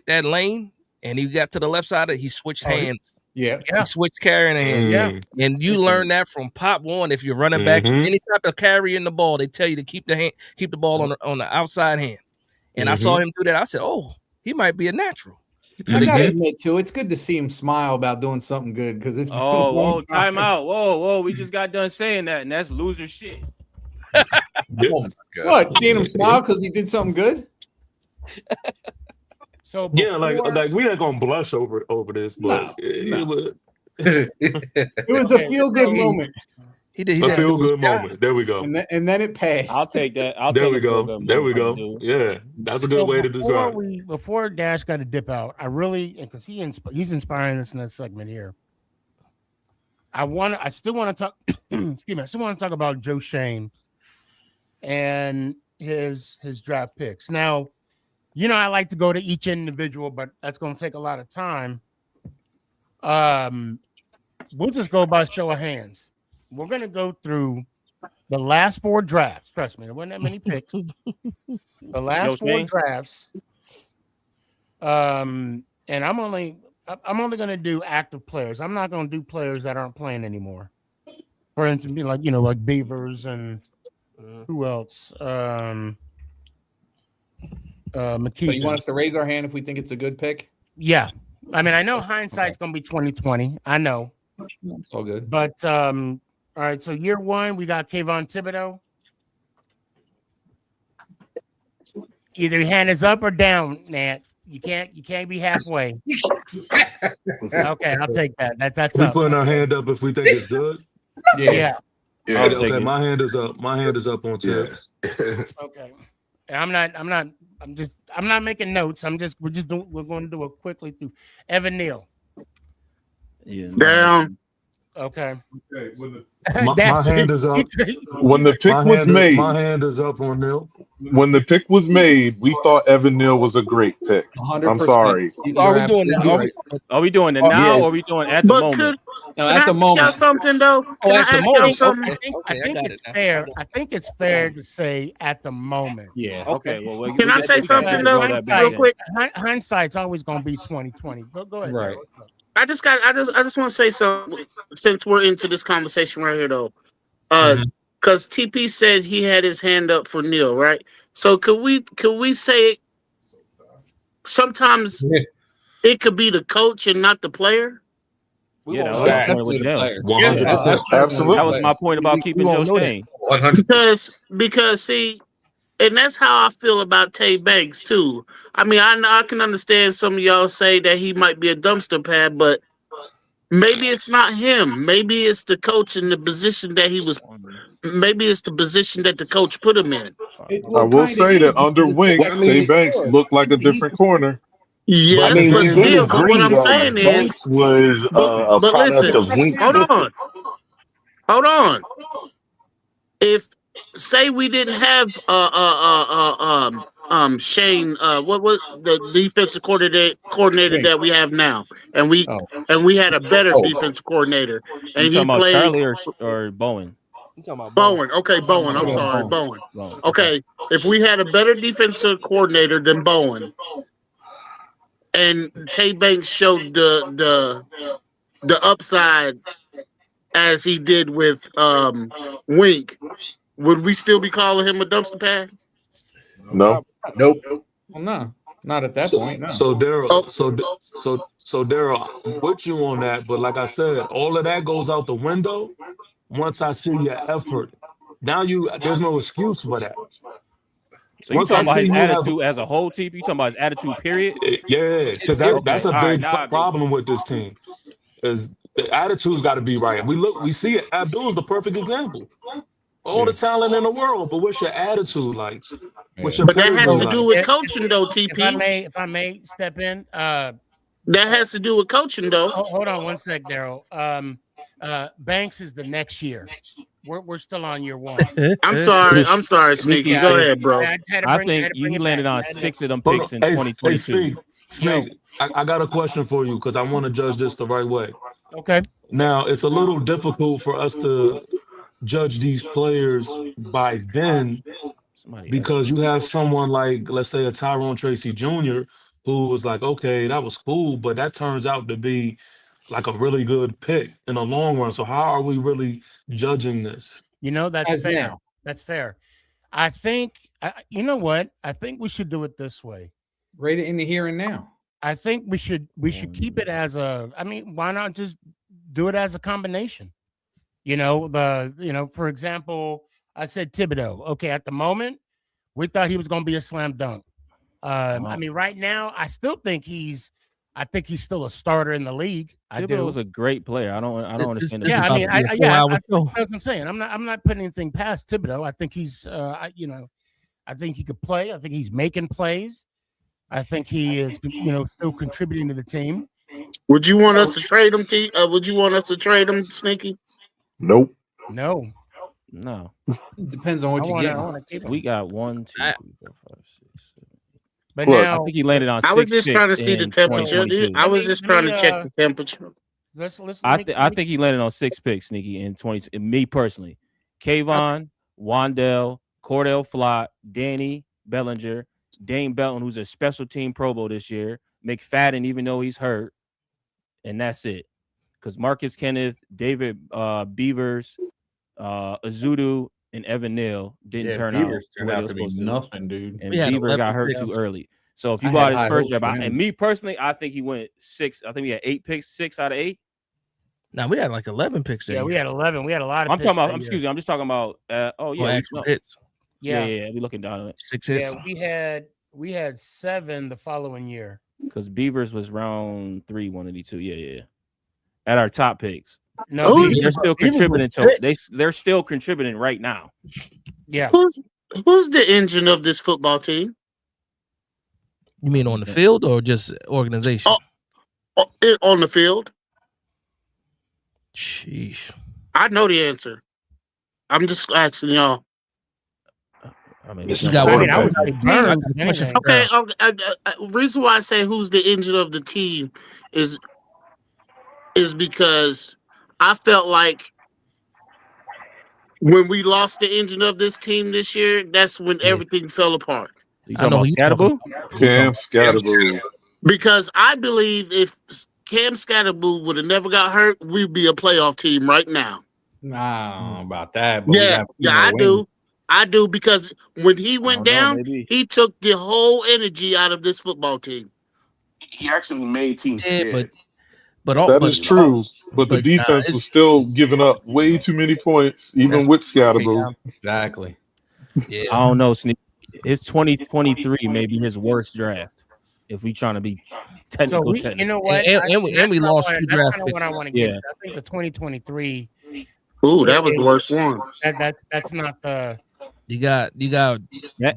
that lane and he got to the left side of it, he switched hands. Yeah. He switched carrying hands. Yeah. And you learn that from Pop One. If you're running back, any type of carrying the ball, they tell you to keep the ball on the outside hand. And I saw him do that. I said, "Oh, he might be a natural." I gotta admit too, it's good to see him smile about doing something good because it's been a long Whoa, time. time out. Whoa. We just got done saying that, and that's loser shit. Oh my God. What? Seeing him smile because he did something good? So Yeah, like we're not gonna blush over this, but it was a feel good moment. He did a feel good moment. There we go. And then it passed. I'll take that. There we go. There we go. Yeah, that's a good way to describe it. Before Dash got to dip out, I really, because he's inspiring us in that segment here. I still want to talk. Excuse me. I still want to talk about Joe Shane and his draft picks. Now, I like to go to each individual, but that's going to take a lot of time. We'll just go by show of hands. We're going to go through the last 4 drafts. Trust me, there wasn't that many picks. The last 4 drafts. And I'm only going to do active players. I'm not going to do players that aren't playing anymore. For instance, like Beavers and who else? McKeithen. So you want us to raise our hand if we think it's a good pick? Yeah. I mean, I know hindsight's gonna be 2020. I know. It's all good. But all right, so year one, we got Kayvon Thibodeau. Either your hand is up or down, Nat. You can't be halfway. Okay, I'll take that. That's We up. putting our hand up if we think it's good. Yeah. Okay, my hand is up. My hand is up on tips. Okay. I'm not making notes. We're going to do it quickly through Evan Neal. Yeah. Down. Okay. My hand is up. When the pick was made, my hand is up on Neil. when the pick was made, we thought Evan Neal was a great pick. 100%. I'm sorry. Are we doing that? Are we doing it now, or are we doing it at the moment? No, at the moment. Something though. At the moment. I think it's fair. I think it's fair to say at the moment. Yeah. Okay. Well, Can I say something though, real quick? Hindsight's always going to be 2020. Go ahead. Right. I just want to say something since we're into this conversation right here though. Because TP said he had his hand up for Neil, right? So could we say sometimes it could be the coach and not the player? Yeah, that was the point with Joe. 100%. Absolutely. That was my point about keeping Joe Stain. Because see, and that's how I feel about Tay Banks too. I mean, I can understand some of y'all say that he might be a dumpster pad, but maybe it's not him. Maybe it's the coach in the position that he was. Maybe it's the position that the coach put him in. I will say that under Wink, Tay Banks looked like a different corner. Yes, I mean, but we still, agree what I'm that saying is, Banks was a but product listen, of Wink's hold system. on. If say we didn't have Shane, what was the defensive coordinator that we have now, and we had a better defensive coordinator, and You he talking about played Charlie or Bowen? You talking about Bowen. Okay, Bowen. I'm sorry, Bowen. Okay, if we had a better defensive coordinator than Bowen, and Tay Banks showed the upside as he did with Wink, would we still be calling him a dumpster pad? No. Nope. Well, no, not at that point. No. So Daryl, so Daryl, I'm with you on that, but like I said, all of that goes out the window once I see your effort. Now there's no excuse for that. So you talking about his attitude as a whole, TP? You talking about his attitude, period? Yeah, because that's a big problem with this team. Is the attitude's got to be right. We see it. Abdul's the perfect example. All the talent in the world, but what's your attitude like? What's your But that has to like? do with coaching, though, TP. If I may step in, that has to do with coaching, though. Hold on one sec, Daryl. Banks is the next year. We're still on year one. I'm sorry, Sneaky. Go ahead, bro. I think you landed on 6 of them picks in 2022. Snake, I got a question for you because I want to judge this the right way. Okay. Now, it's a little difficult for us to judge these players by then because you have someone like, let's say, a Tyrone Tracy Jr., who was like, okay, that was cool, but that turns out to be like a really good pick in the long run. So how are we really judging this? That's fair. Now. That's fair. I think, you know what? I think we should do it this way. Rate it in the here and now. I think we should keep it as why not just do it as a combination? For example, I said Thibodeau. Okay, at the moment, we thought he was going to be a slam dunk. Right now, I think he's still a starter in the league. Thibodeau was a great player. I don't understand. Yeah, that's what I'm saying. I'm not putting anything past Thibodeau. I think he's, I think he could play. I think he's making plays. I think he is, still contributing to the team. Would you want us to trade him, Would you want us to trade him, Sneaky? Nope. No. Depends on what you get. We got 1, 2, 3, 4, 5, 6, 7. But now, I think he landed on 6. I was just trying to see the temperature. I was just trying to check the temperature. I think he landed on 6 picks, Sneaky, in 20. Me personally, Kayvon, Wandale, Cordell Flott, Danny Bellinger, Dane Belton, who's a special team Pro Bowl this year, McFadden, even though he's hurt, and that's it. Because Marcus Kenneth, David Beavers, Azudu and Evan Neal didn't turn out Beavers the turned way they out were to be supposed to. nothing, dude. And We had Beaver 11 got hurt picks. too early. So if you I bought had his high first hopes draft, for him. and me personally, I think he went 6. I think he had 8 picks, 6 out of 8. Now we had like 11 picks. Yeah, we had 11. We had a lot of. I'm picks talking about. that Excuse year. me. I'm just talking about. Actual hits. Yeah, Yeah, we looking down at it. 6 yeah. hits. We had 7 the following year. Because Beavers was round 3, 182. Yeah. At our top picks. No, Who- They're still Beavers contributing was to. They're still contributing right now. Yeah. Who's the engine of this football team? You mean on the field or just organization? On the field? Sheesh. I know the answer. I'm just asking y'all. I mean, I would say Burns. if anything. Okay. Reason why I say who's the engine of the team is because I felt like when we lost the engine of this team this year, that's when everything fell apart. You talking about Scatterboo? Cam Scatterboo. Because I believe if Cam Scatterboo would have never got hurt, we'd be a playoff team right now. Nah, I don't know about that. But I do because when he went down, he took the whole energy out of this football team. He actually made teams scared. That is true, but the defense was still giving up way too many points, even with Scatterboo. Exactly. Yeah. I don't know, Sneak. His 2023 may be his worst draft. If we trying to be technical, You know what? And we lost 2 draft That's kind of what I picks. want to get. I think the 2023. Ooh, that was the worst one. That's not the. You got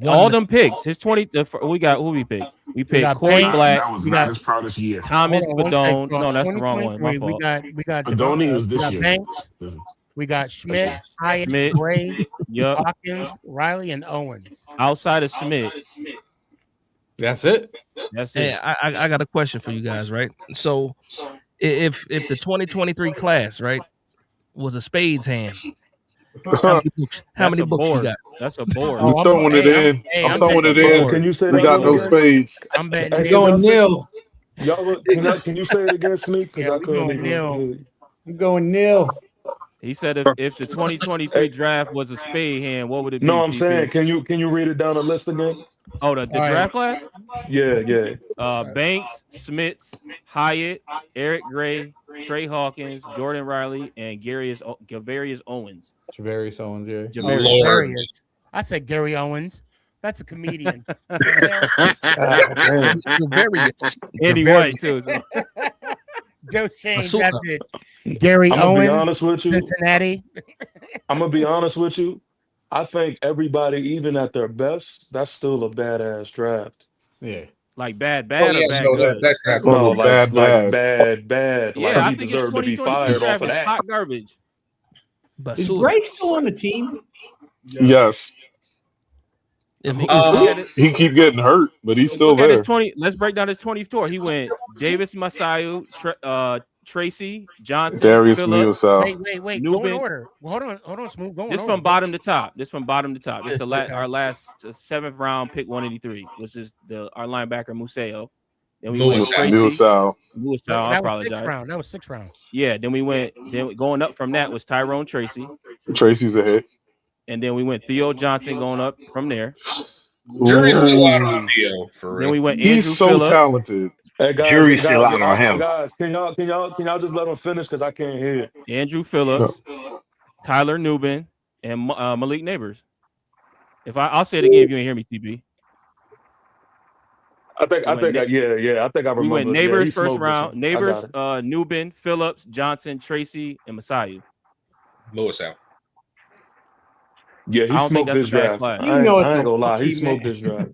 all them picks. His 20. We got who we picked. We picked Corey Black. That was not his proudest year. Thomas Badone. No, that's the wrong one. My fault. We got Badone was this we got year. Banks. We got Schmidt, Hyatt, Gray, Hawkins, Riley, and Owens. Outside of Schmidt. That's it. That's it. Hey, I got a question for you guys, right? So if the 2023 class, right, was a spades hand, how many books you got? That's a board. I'm throwing it in. I'm throwing it in. Can you say we that got no again? spades. I'm betting Hey, going nil. Y'all, can you say it again, Sneak? Because I couldn't even. I'm going nil. He said if the 2023 draft was a spade hand, what would it be? No, I'm TP? saying, can you read it down the list again? Oh, the draft class? Yeah. Banks, Smits, Hyatt, Eric Gray, Trey Hawkins, Jordan Riley, and Gavarius Owens. Javarius Owens, yeah. Javarius. I said Gary Owens. That's a comedian. Anyway, too. Joe Shane, that's it. Gary I'm Owens, be honest with you. Cincinnati. I'm gonna be honest with you. I think everybody, even at their best, that's still a badass draft. Yeah. Like bad or bad good? That was a bad. Yeah, like I he think deserved to be 2023 fired off draft of is that. hot garbage. Is Gray still on the team? Yes. He keep getting hurt, but he's still Look at there. his 20. Let's break down his 24. He went Davis Masayu, Tracy Johnson, Darius Phillips. Wait. Newman. Go in order. Well, hold on, Smooth. Go in This order. from bottom to top. This is our last 7th round pick 183, which is our linebacker Museo. Then we went Musao. I apologize. That was 6th round. Yeah. Then going up from that was Tyrone Tracy. Tracy's a hit. And then we went Theo Johnson going up from there. Jury's still out on Theo for real. Then we went. He's Andrew so Phillips. talented. Hey guys, Jury's still out on him. Guys, can y'all just let him finish because I can't hear. Andrew Phillips, Tyler Nubin, and Malik Neighbors. I'll say it again if you ain't hear me, TB. I think I remember. We went Neighbors he first smoked round. this one. Neighbors, Nubin, Phillips, Johnson, Tracy, and Masayu. Lewis out. Yeah, I he don't think smoked that's this a bad draft. class. I ain't gonna lie, he smoked this draft.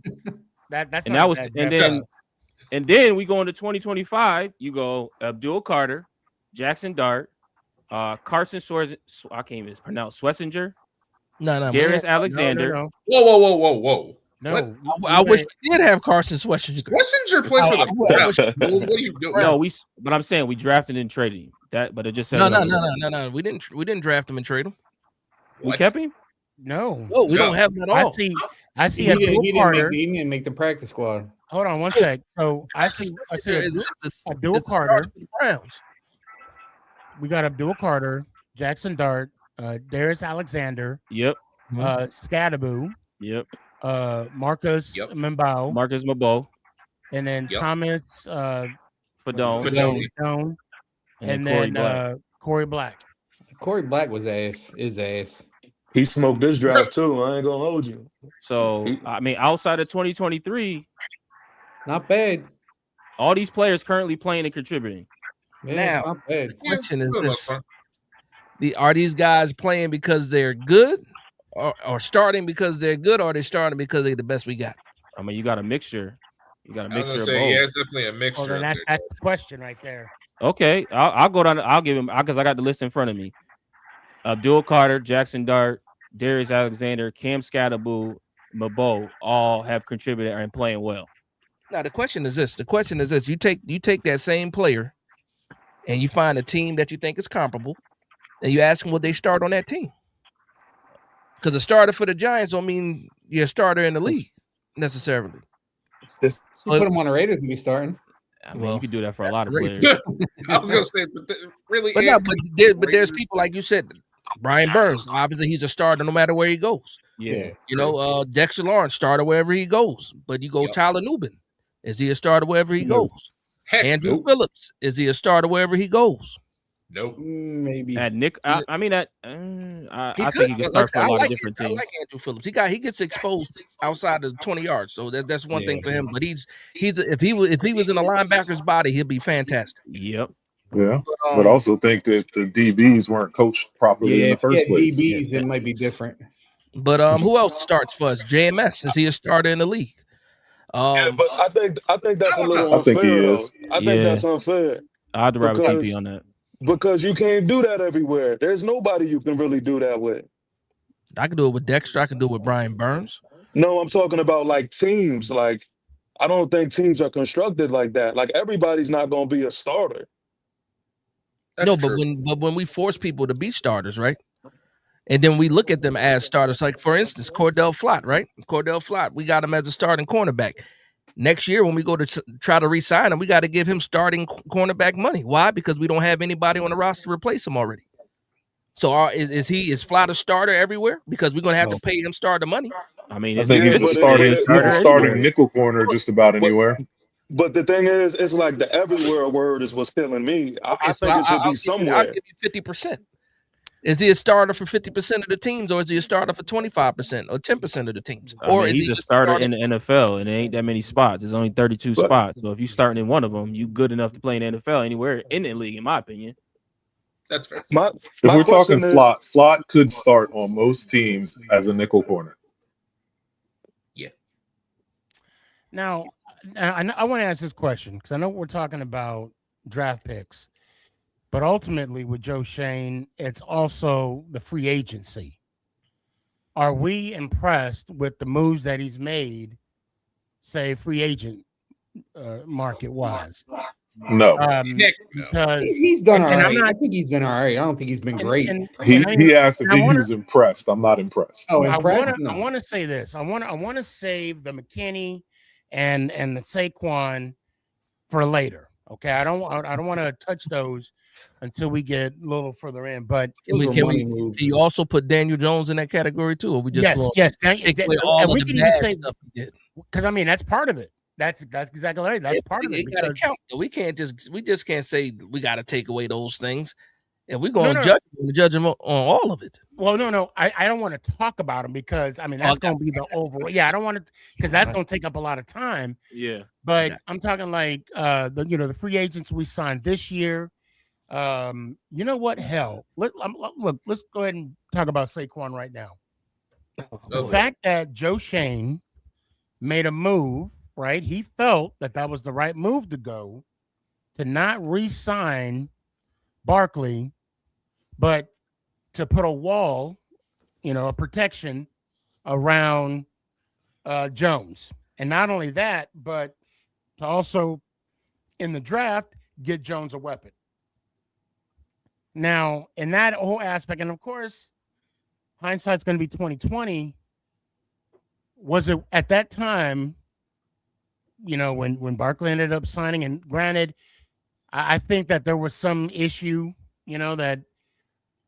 That's and not that was bad and draft. then we go into 2025. You go Abdul Carter, Jackson Dart, Carson Swerz. I can't even pronounce Swessinger. No, Darius Alexander. No. Whoa. No, I wish we did have Carson Swessinger. Swessinger played for the Browns. What are you doing? No, but I'm saying we drafted and traded him. But it just said No. We didn't draft him and trade him. We kept him. No, we don't have him at all. I see. He didn't make the practice squad. Hold on one sec. So I see Abdul Carter. Browns. We got Abdul Carter, Jackson Dart, Darius Alexander. Yep. Scadaboo. Yep. Marcus Mbao. Marcus Mabo. And then Thomas Fadone. Fadone. And then Corey Black. Corey Black was is ass. He smoked this draft too. I ain't gonna hold you. So I mean, outside of 2023, not bad. All these players currently playing and contributing. Yeah, now, the question is this: are these guys playing because they're good, or starting because they're good, or are they starting because they're the best we got? I mean, you got a mixture. You got a mixture of both. Yeah, it's definitely a mixture. Well, then that's the question right there. Okay, I'll go down. I'll give him because I got the list in front of me. Abdul Carter, Jackson Dart, Darius Alexander, Cam Scadaboo, Mabo all have contributed and playing well. Now the question is this: you take that same player, and you find a team that you think is comparable, and you ask them would they start on that team? Because a starter for the Giants don't mean you're a starter in the league necessarily. You put him on the Raiders to be starting. I mean, you could do that for a lot of players. I was gonna say, but there's people like you said, Brian Burns. Obviously, he's a starter no matter where he goes. Yeah, you know, Dexter Lawrence starter wherever he goes. But you go Tyler Nubin, is he a starter wherever he goes? Andrew Phillips, is he a starter wherever he goes? Nope. Maybe. At Nick, I mean, I think he can start for a lot of different teams. I like Andrew Phillips. He gets exposed outside of 20 yards, so that's one thing for him. But if he was in a linebacker's body, he'd be fantastic. Yep. Yeah, but also think that the DBs weren't coached properly in the first place. DBs, it might be different. But who else starts for us? JMS, is he a starter in the league? Yeah, but I think that's a little unfair. I think he is. I think that's unfair. I'd rather TP on that. Because you can't do that everywhere. There's nobody you can really do that with. I can do it with Dexter. I can do it with Brian Burns. No, I'm talking about like teams. Like, I don't think teams are constructed like that. Like, everybody's not going to be a starter. But when we force people to be starters, right? And then we look at them as starters. Like, for instance, Cordell Flott, right? Cordell Flott, we got him as a starting cornerback. Next year, when we go to try to re-sign him, we got to give him starting cornerback money. Why? Because we don't have anybody on the roster to replace him already. So is Flott a starter everywhere? Because we're going to have to pay him starter money. I mean, I think he's a starting nickel corner just about anywhere. But the thing is, it's like the everywhere word is what's killing me. I think it should be somewhere. I'll give you 50%. Is he a starter for 50% of the teams, or is he a starter for 25% or 10% of the teams? Or is he's he a starter in the NFL, and there ain't that many spots. There's only 32 spots. So if you're starting in one of them, you good enough to play in the NFL anywhere in the league, in my opinion. That's fair. If we're talking Flott could start on most teams as a nickel corner. Yeah. Now, I want to ask this question because I know we're talking about draft picks. But ultimately, with Joe Schoen, it's also the free agency. Are we impressed with the moves that he's made, say, free agent market-wise? No. Because he's done all right. I think he's done all right. I don't think he's been great. He asked if he was impressed. I'm not impressed. Oh, impressed? I want to say this. I want to save the McKinney and the Saquon for later. Okay, I don't want to touch those until we get a little further in. But can you also put Daniel Jones in that category too? Or we just yes. All we of can the even bad say stuff he did. Because I mean that's part of it. That's exactly right. That's part of it. Got to count. We just can't say we got to take away those things. If we're going to judge him on all of it. Well, no. I don't want to talk about him because I mean that's going to be the overall. Yeah, I don't want to because that's going to take up a lot of time. Yeah, but I'm talking like the free agents we signed this year. You know what? Hell, look, let's go ahead and talk about Saquon right now. The fact that Joe Schoen made a move, right? He felt that was the right move to go to not re-sign Barkley, but to put a wall, a protection around Jones. And not only that, but to also in the draft get Jones a weapon. Now, in that whole aspect, and of course, hindsight's going to be 2020. Was it at that time, when Barkley ended up signing, and granted, I think that there was some issue, that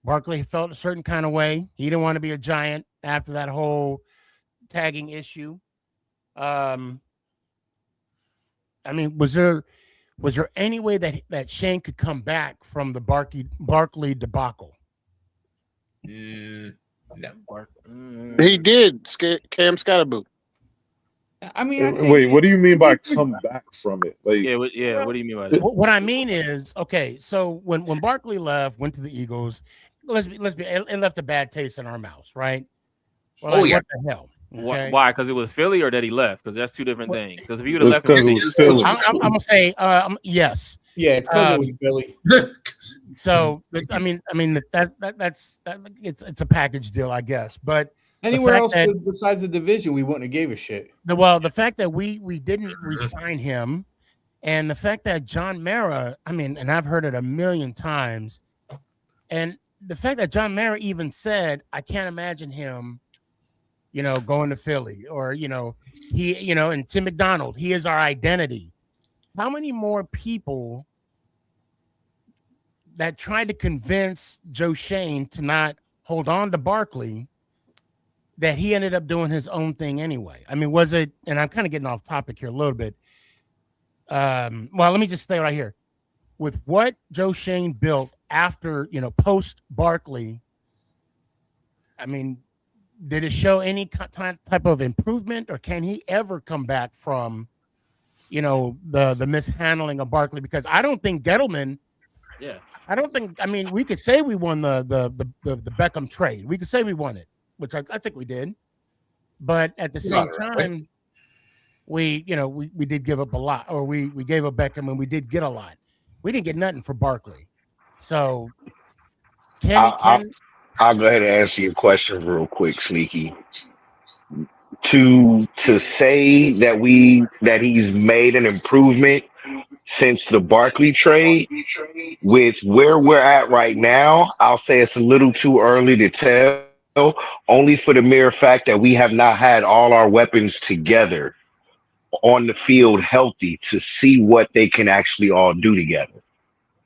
Barkley felt a certain kind of way. He didn't want to be a Giant after that whole tagging issue. I mean, was there any way that Shane could come back from the Barkley debacle? No. He did. Cam Scottaboo. I mean, Wait, what do you mean by come back from it? Like, What do you mean by that? What I mean is, okay, so when Barkley left, went to the Eagles, let's be, it left a bad taste in our mouths, right? Well, Oh, yeah. What the hell? Okay? Why? Because it was Philly, or that he left? Because that's two different things. Because if you would have it's left, because it was Philly. I'm gonna say yes. Yeah, it's because it was Philly. So I mean that's it's a package deal, I guess. But Anywhere else besides the division, we wouldn't have gave a shit. The fact that we didn't re-sign him, and the fact that John Mara, I mean, and I've heard it a million times, and the fact that John Mara even said, I can't imagine him, going to Philly, or he, and Tim McDonald, he is our identity. How many more people that tried to convince Joe Shane to not hold on to Barkley, that he ended up doing his own thing anyway? I mean, was it, and I'm kind of getting off topic here a little bit. Well, let me just stay right here. With what Joe Shane built after, post Barkley, I mean, did it show any type of improvement, or can he ever come back from, the mishandling of Barkley? Because I don't think Gettleman, I mean, we could say we won the Beckham trade. We could say we won it, which I think we did. But at the same time, we did give up a lot, or we gave up Beckham and we did get a lot. We didn't get nothing for Barkley. So I'll go ahead and answer your question real quick, Sneaky. To say that he's made an improvement since the Barkley trade, with where we're at right now, I'll say it's a little too early to tell, only for the mere fact that we have not had all our weapons together on the field healthy to see what they can actually all do together.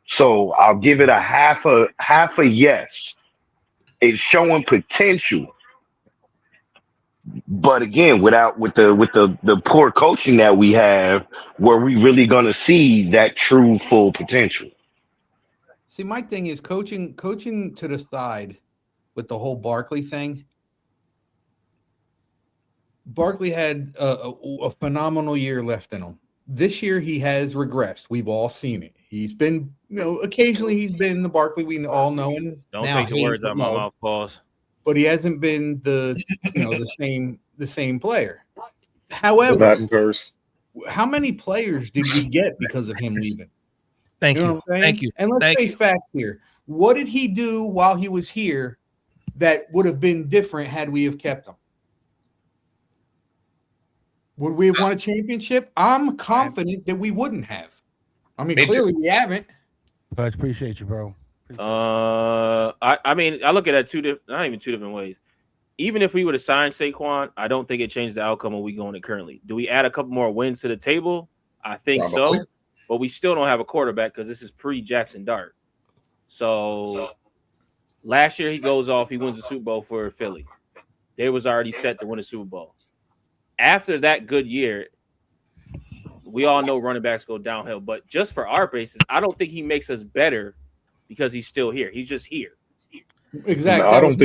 So I'll give it a half a yes. It's showing potential. But again, with the poor coaching that we have, were we really gonna see that true full potential? See, my thing is coaching to the side with the whole Barkley thing. Barkley had a phenomenal year left in him. This year he has regressed. We've all seen it. He's been, occasionally he's been the Barkley we all know. And don't take the words out of my mouth, pause. But he hasn't been the same player. However, how many players did we get because of him leaving? Thank you. What I'm saying? Thank you. And let's face facts here. What did he do while he was here that would have been different had we have kept him? Would we have won a championship? I'm confident that we wouldn't have. I mean, clearly we haven't. But appreciate you, bro. I mean, I look at it not even two different ways. Even if we would have signed Saquon, I don't think it changed the outcome of we going it currently. Do we add a couple more wins to the table? I think so. But we still don't have a quarterback because this is pre-Jackson Dart. So last year he goes off, he wins the Super Bowl for Philly. They was already set to win a Super Bowl. After that good year, we all know running backs go downhill. But just for our basis, I don't think he makes us better because he's still here. He's just here. Exactly. No, I don't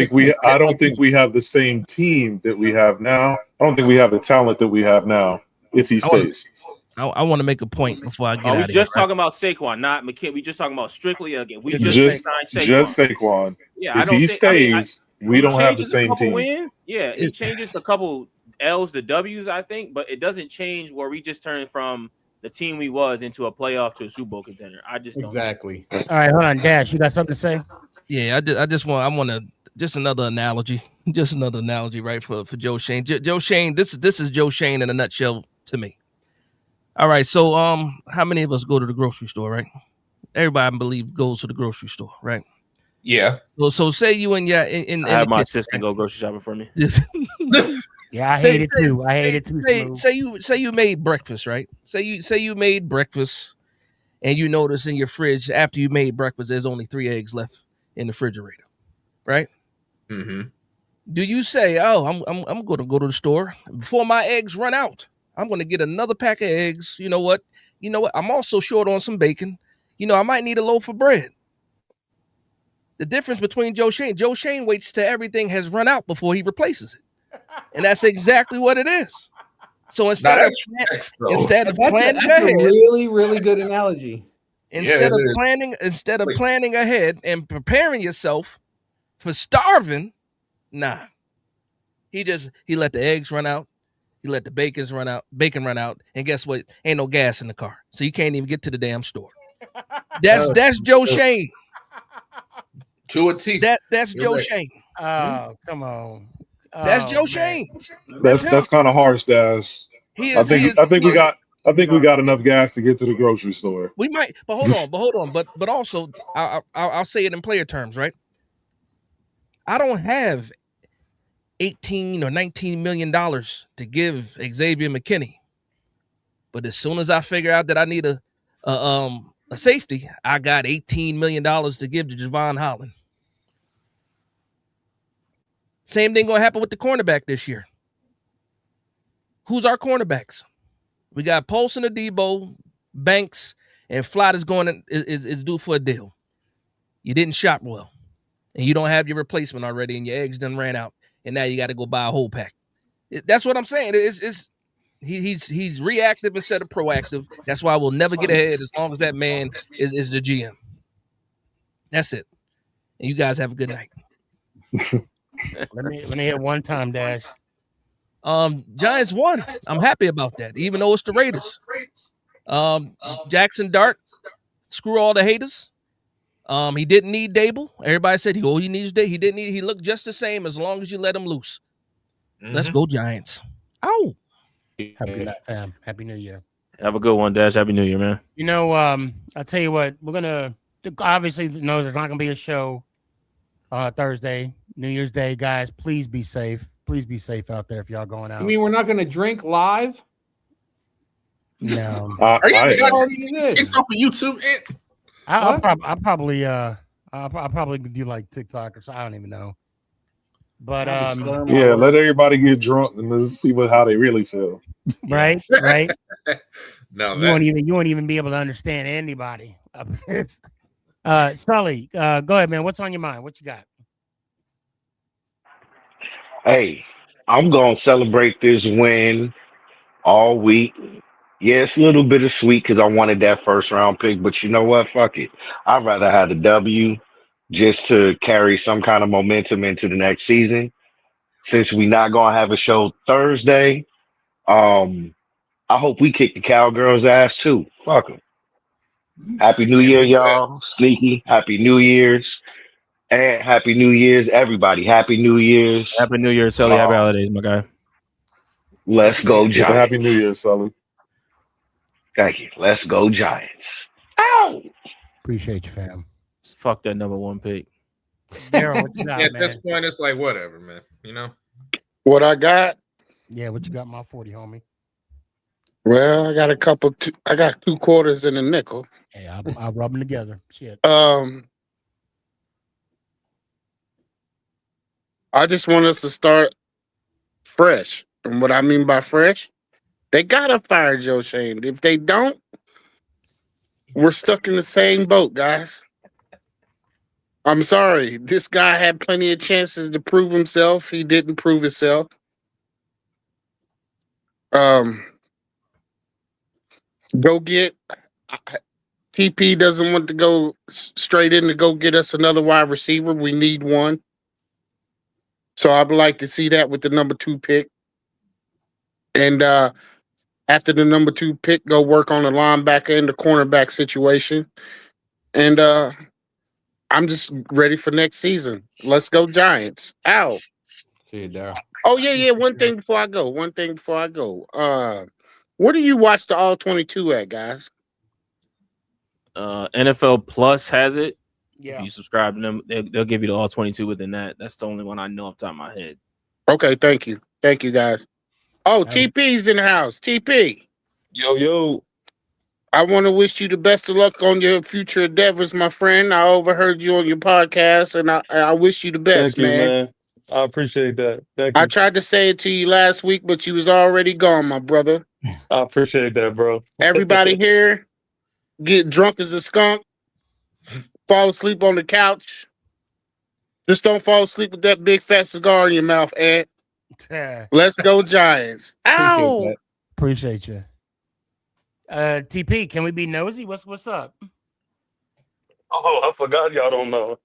think we have the same team that we have now. I don't think we have the talent that we have now if he stays. I want to make a point before I get out of here. We just talking about Saquon, not McKinney. We just talking about strictly again. We just signed Saquon. Just Saquon. Yeah, if he stays, we don't have the same team. Wins. Yeah, it changes a couple L's to W's, I think, but it doesn't change where we just turned from the team we was into a playoff to a Super Bowl contender. I just don't. Exactly. All right, hold on, Dash. You got something to say? Yeah, I want to just another analogy, right, for Joe Shane. Joe Shane, this is Joe Shane in a nutshell to me. All right, so how many of us go to the grocery store, right? Everybody, I believe, goes to the grocery store, right? Yeah. So say you and I have my assistant go grocery shopping for me. Yeah, I hate it too. I hate it too. Say you made breakfast, right? Say you made breakfast, and you notice in your fridge after you made breakfast, there's only 3 eggs left in the refrigerator. right? Mm-hmm. Do you say, "Oh, I'm going to go to the store before my eggs run out. I'm going to get another pack of eggs. You know what? I'm also short on some bacon. I might need a loaf of bread." The difference between Joe Shane waits till everything has run out before he replaces it, and that's exactly what it is. So instead of planning that's a ahead, really, really good analogy. instead of planning ahead and preparing yourself for starving, nah. He let the eggs run out. He let the bacon run out. And guess what? Ain't no gas in the car. So you can't even get to the damn store. That's Joe Shane. To a T. That's Joe Shane. Oh, come on. That's Oh, Joe man. Shane. That's kind of harsh, Dash. I think we got enough gas to get to the grocery store. We might, but hold on. But also, I'll say it in player terms, right? I don't have $18 or $19 million to give Xavier McKinney, but as soon as I figure out that I need a safety, I got $18 million to give to Javon Holland. Same thing gonna happen with the cornerback this year. Who's our cornerbacks? We got Paulson, Adebo, Banks, and Flott is due for a deal. You didn't shop well, and you don't have your replacement already, and your eggs done ran out, and now you got to go buy a whole pack. That's what I'm saying. He's reactive instead of proactive. That's why we'll never get ahead as long as that man is the GM. That's it. And you guys have a good night. Let me hit one time, Dash. Giants won. I'm happy about that, even though it's the Raiders. Jackson Dart, screw all the haters. He didn't need Dable. Everybody said he needs Dable. He looked just the same as long as you let him loose. Mm-hmm. Let's go Giants. Ow. Happy night, fam. Happy New Year. Have a good one, Dash. Happy New Year, man. I'll tell you what, we're gonna obviously know there's not gonna be a show Thursday, New Year's Day, guys. Please be safe. Please be safe out there if y'all going out. You mean we're not gonna drink live? No. Are you It's off of YouTube? I'll probably do like TikTok or so. I don't even know. But yeah, let everybody get drunk and let's see how they really feel. Right. No, you won't even be able to understand anybody. Sully, go ahead, man. What's on your mind? What you got? Hey, I'm gonna celebrate this win all week. Yeah, it's a little bit of sweet because I wanted that first round pick, but you know what? Fuck it. I'd rather have the W just to carry some kind of momentum into the next season. Since we not gonna have a show Thursday, I hope we kick the Cowgirls' ass too. Fuck them. Happy New Year, y'all. Sneaky. Happy New Year's. And Happy New Year's, everybody. Happy New Year's. Happy New Year, Sully. Happy holidays, my guy. Let's go, Giants. Happy New Year, Sully. Thank you. Let's go, Giants. Ow! Appreciate you, fam. Fuck that number one pick. Daryl, what you got, At man? this point, it's like whatever, man. You know what I got? Yeah, what you got, my 40, homie? Well, I got I got 2 quarters and a nickel. Hey, I'll rub them together. Shit. I just want us to start fresh. And what I mean by fresh, they gotta fire Joe Shane. If they don't, we're stuck in the same boat, guys. I'm sorry. This guy had plenty of chances to prove himself. He didn't prove himself. Go get TP doesn't want to go straight in to go get us another wide receiver. We need one. So I'd like to see that with the number 2 pick. And after the number 2 pick, go work on the linebacker and the cornerback situation. And I'm just ready for next season. Let's go Giants. Ow. See you, Daryl. Oh, yeah. One thing before I go. Where do you watch the All 22 at, guys? NFL Plus has it. Yeah. If you subscribe to them, they'll give you the all 22 within that. That's the only one I know off the top of my head. Okay, thank you. Thank you, guys. Oh, TP's in the house. TP. Yo. I want to wish you the best of luck on your future endeavors, my friend. I overheard you on your podcast, and I wish you the best, Thank you, man. man. I appreciate that. Thank I you. tried to say it to you last week, but you was already gone, my brother. I appreciate that, bro. Everybody here, get drunk as a skunk, fall asleep on the couch. Just don't fall asleep with that big fat cigar in your mouth, Ed. Let's go, Giants. Appreciate Ow! that. Appreciate you. TP, can we be nosy? What's up? Oh, I forgot y'all don't know.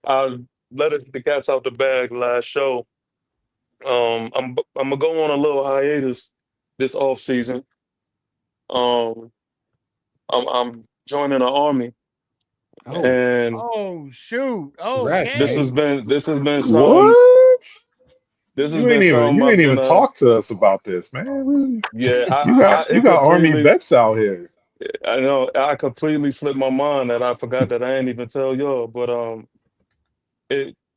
I let the cats out the bag last show. I'm gonna go on a little hiatus this off season. I'm joining the army, and Oh shoot. this Okay. has been some. What? This has You been ain't some. even I've been talk to us about this, man. yeah. You got It Army completely. vets out here. I know I completely slipped my mind that I forgot that I ain't even tell y'all. But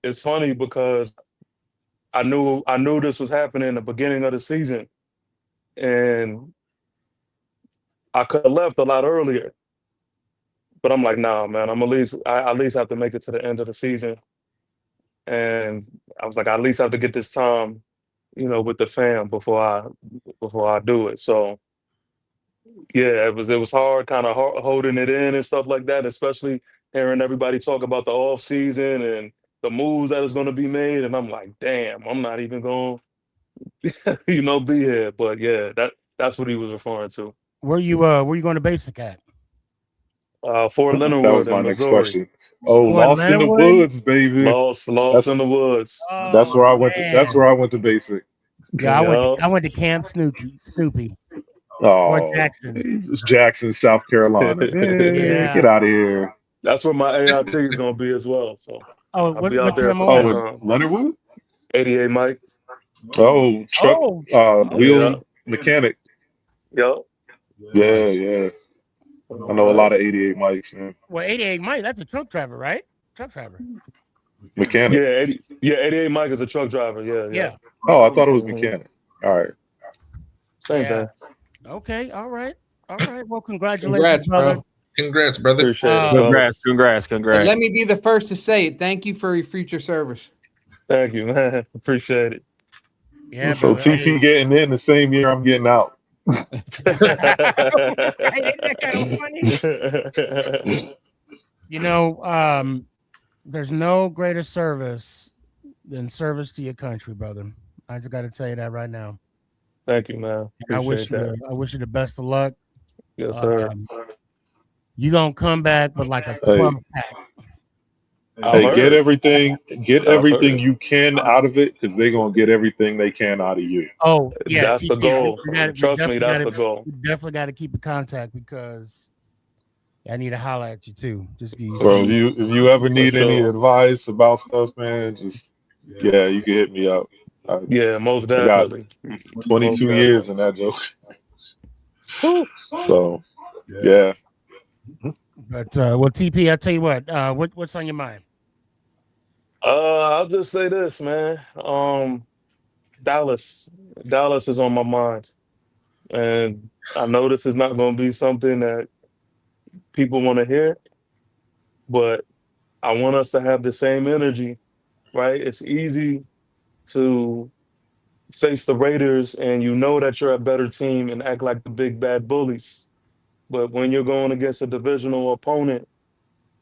it's funny because I knew this was happening in the beginning of the season, and I could have left a lot earlier. But I'm like, nah, man. I at least have to make it to the end of the season, and I was like, I at least have to get this time, with the fam before I do it. So yeah, it was hard, kind of holding it in and stuff like that, especially hearing everybody talk about the off season and the moves that is going to be made, and I'm like, damn, I'm not even going, be here. But yeah, that's what he was referring to. Where you going to basic at? Fort That was Leonard my in next Missouri. question. Oh, Fort Lost in the Leonard? Woods, baby. Lost That's in the woods. that's where Oh I went. That's man. where I went to basic. Yeah, Yeah. I went to Camp Snoopy. Fort Oh, Jackson. it's Jackson, South Carolina. Man, Yeah. get out of here. That's where my AIT is going to be as well. So Oh, I'll be out what's your there for some Oh, MOS? in time. Leonard Wood? 88 Mike. Oh, truck, Oh, Yeah. wheel mechanic. Yep. Yeah, nice. yeah. I know a lot of 88 mics, man. Well, 88 Mike, that's a truck driver, right? Truck driver. Mechanic. 88 Mike is a truck driver. Yeah. Yeah. Oh, I thought it was Mhm. mechanic. All right. Same Yeah. thing. Okay. All right. Well, congratulations, Congrats, brother. bro. Congrats, brother. Appreciate it, Congrats, fellas. And let me be the first to say it. Thank you for your future service. Thank you, man. Appreciate it. Yeah, So brother. TP Hey. getting in the same year I'm getting out. Hey, isn't that kind of funny? There's no greater service than service to your country, brother. I just got to tell you that right now. Thank you, man. I wish Appreciate that. I wish you the best of luck. Yes, sir. You gonna come back with like a Hey, 12-pack. I've hey, heard. get I've everything heard. you can out of it, because they're gonna get everything they can out of you. Oh yeah, That's the TP, goal. Trust me, that's the goal. we definitely got to keep in contact because I need to holler at you too. Just give you Bro, some. if you ever For need any sure. advice about stuff, man, just you can hit me up. Yeah, most I got definitely. Most 22 years definitely. in that joke. Whew. So yeah. But well, TP, I tell you what's on your mind? I'll just say this, man. Dallas is on my mind, and I know this is not going to be something that people want to hear, but I want us to have the same energy, right? It's easy to face the Raiders and you know that you're a better team and act like the big bad bullies. But when you're going against a divisional opponent,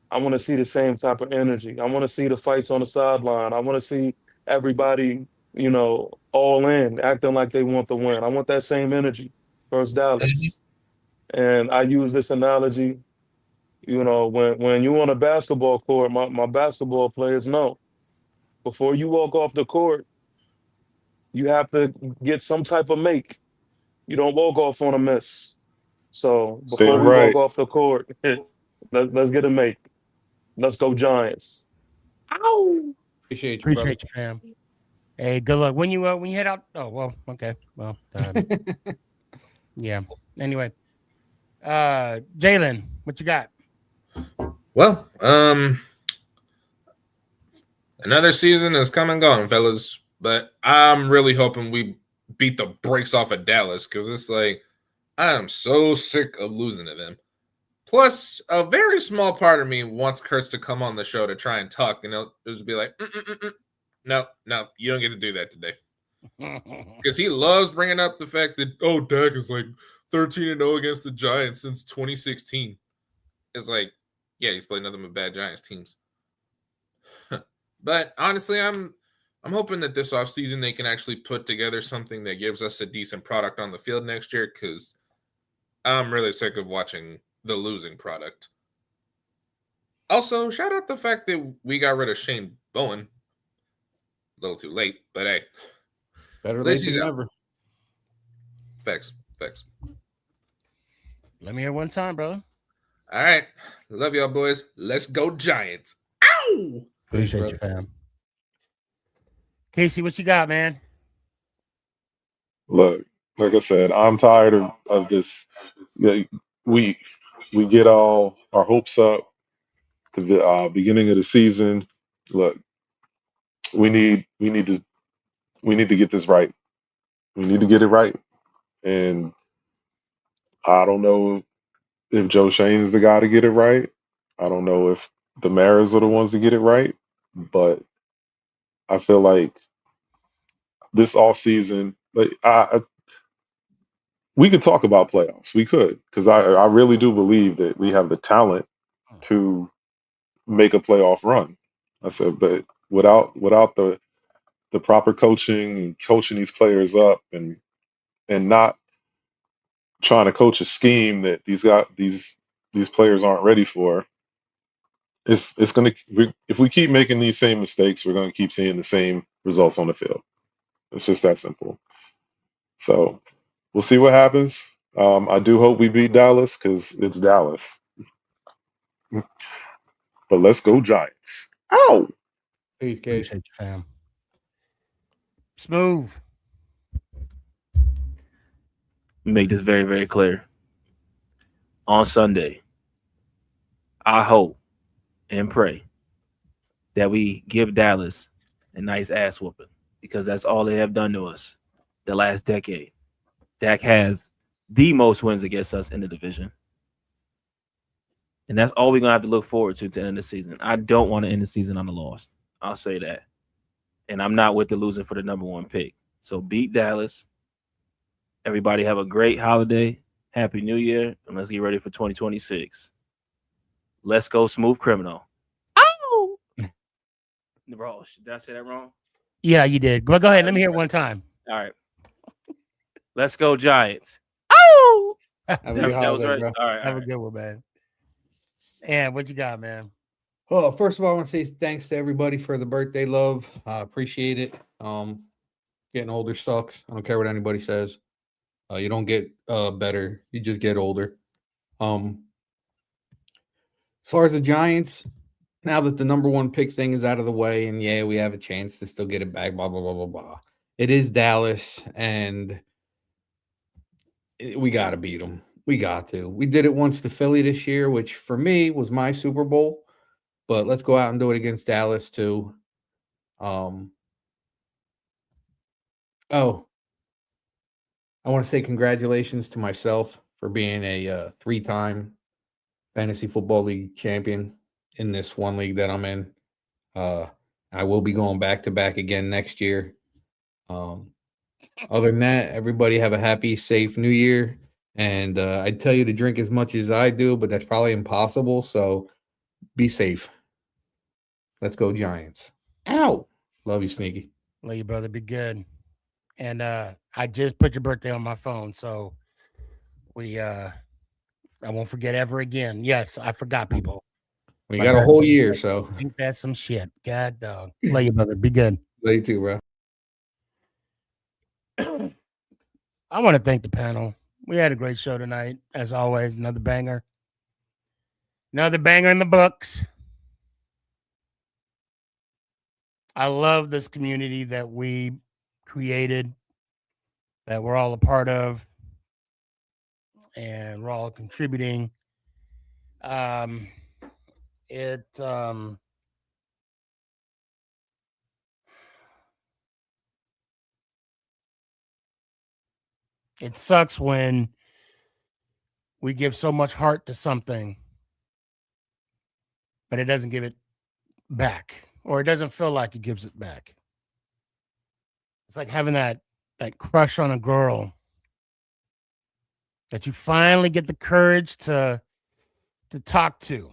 I want to see the same type of energy. I want to see the fights on the sideline. I want to see everybody, all in, acting like they want the win. I want that same energy versus Dallas. And I use this analogy, when you on a basketball court, my basketball players know before you walk off the court, you have to get some type of make. You don't walk off on a miss. So before Damn we walk right. off the court, let's get a make. Let's go Giants. Ow! Appreciate you, brother. Appreciate you, fam. Hey, good luck. When you head out. Oh well, okay. Well, yeah. Anyway, Jalen, what you got? Well, another season has come and gone, fellas. But I'm really hoping we beat the brakes off of Dallas because it's like I am so sick of losing to them. Plus, a very small part of me wants Kurtz to come on the show to try and talk, and he'll just be like, No, you don't get to do that today. Because he loves bringing up the fact that, Dak is like 13-0 against the Giants since 2016. It's like, yeah, he's played nothing but bad Giants teams. But honestly, I'm hoping that this offseason they can actually put together something that gives us a decent product on the field next year, because I'm really sick of watching the losing product. Also, shout out the fact that we got rid of Shane Bowen. A little too late, but hey. Better late than never. Facts. Let me hear one time, brother. All right. Love y'all, boys. Let's go Giants. Ow! Appreciate you, fam. Casey, what you got, man? Look, like I said, I'm tired of this. We get all our hopes up at the beginning of the season. Look, we need to get this right. We need to get it right. And I don't know if Joe Shane's the guy to get it right. I don't know if the Maras are the ones to get it right. But I feel like this offseason, we could talk about playoffs. We could, because I really do believe that we have the talent to make a playoff run. I said, but without the proper coaching and coaching these players up and not trying to coach a scheme that these players aren't ready for, it's gonna, if we keep making these same mistakes, we're gonna keep seeing the same results on the field. It's just that simple. So we'll see what happens. I do hope we beat Dallas because it's Dallas. But let's go Giants. Ow! Peace, Case. Appreciate you, fam. Smooth. Make this very, very clear. On Sunday, I hope and pray that we give Dallas a nice ass whooping, because that's all they have done to us the last decade. Dak has the most wins against us in the division. And that's all we're going to have to look forward to the end of the season. I don't want to end the season on a loss. I'll say that. And I'm not with the losing for the number one pick. So beat Dallas. Everybody have a great holiday. Happy New Year. And let's get ready for 2026. Let's go Smooth Criminal. Oh! Bro, did I say that wrong? Yeah, you did. But go ahead. Let me hear it one time. All right. Let's go Giants. Oh! Have a good holiday, bro. All right. Have a good one, man. And what you got, man? Well, first of all, I want to say thanks to everybody for the birthday love. I appreciate it. Getting older sucks. I don't care what anybody says. You don't get better. You just get older. As far as the Giants, now that the number one pick thing is out of the way, and yeah, we have a chance to still get it back, blah, blah, blah, blah, blah. It is Dallas, and we got to beat them. We got to. We did it once to Philly this year, which for me was my Super Bowl. But let's go out and do it against Dallas too. I want to say congratulations to myself for being a 3-time fantasy football league champion in this one league that I'm in. I will be going back to back again next year. Other than that, everybody have a happy, safe New Year. And I'd tell you to drink as much as I do, but that's probably impossible. So be safe. Let's go Giants. Ow. Love you, Sneaky. Love you, brother. Be good. And I just put your birthday on my phone, so I won't forget ever again. Yes, I forgot, people. We got a whole year, so I think that's some shit. God dog. Love you, brother. Be good. Love you too, bro. I want to thank the panel. We had a great show tonight, as always. Another banger. Another banger in the books. I love this community that we created, that we're all a part of, and we're all contributing. It sucks when we give so much heart to something, but it doesn't give it back, or it doesn't feel like it gives it back. It's like having that crush on a girl that you finally get the courage to talk to.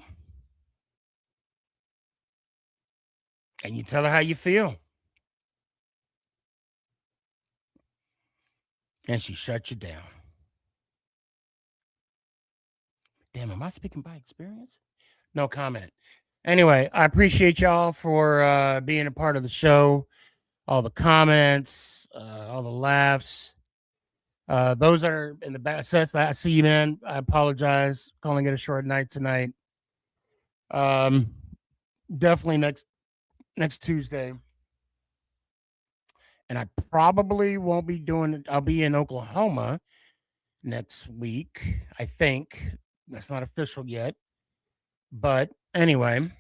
And you tell her how you feel. And she shuts you down. Damn, am I speaking by experience? No comment. Anyway, I appreciate y'all for being a part of the show. All the comments, all the laughs. Those that are in the back sets, I see you, man. I apologize. Calling it a short night tonight. Definitely next Tuesday. And I probably won't be doing it. I'll be in Oklahoma next week, I think. That's not official yet. But anyway,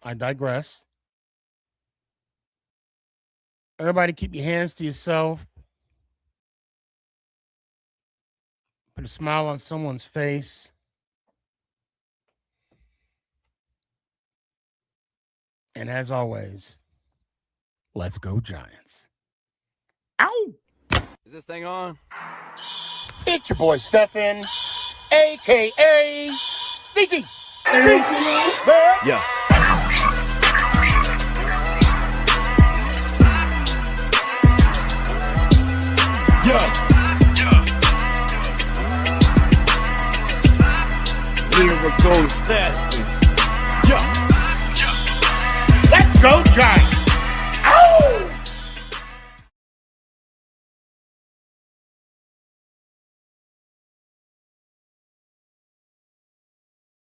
I digress. Everybody keep your hands to yourself. Put a smile on someone's face. And as always, let's go Giants. Ow! Is this thing on? It's your boy Stefan, a.k.a. SneakyG. Yeah. Lyrical assassin. Let's go Giants.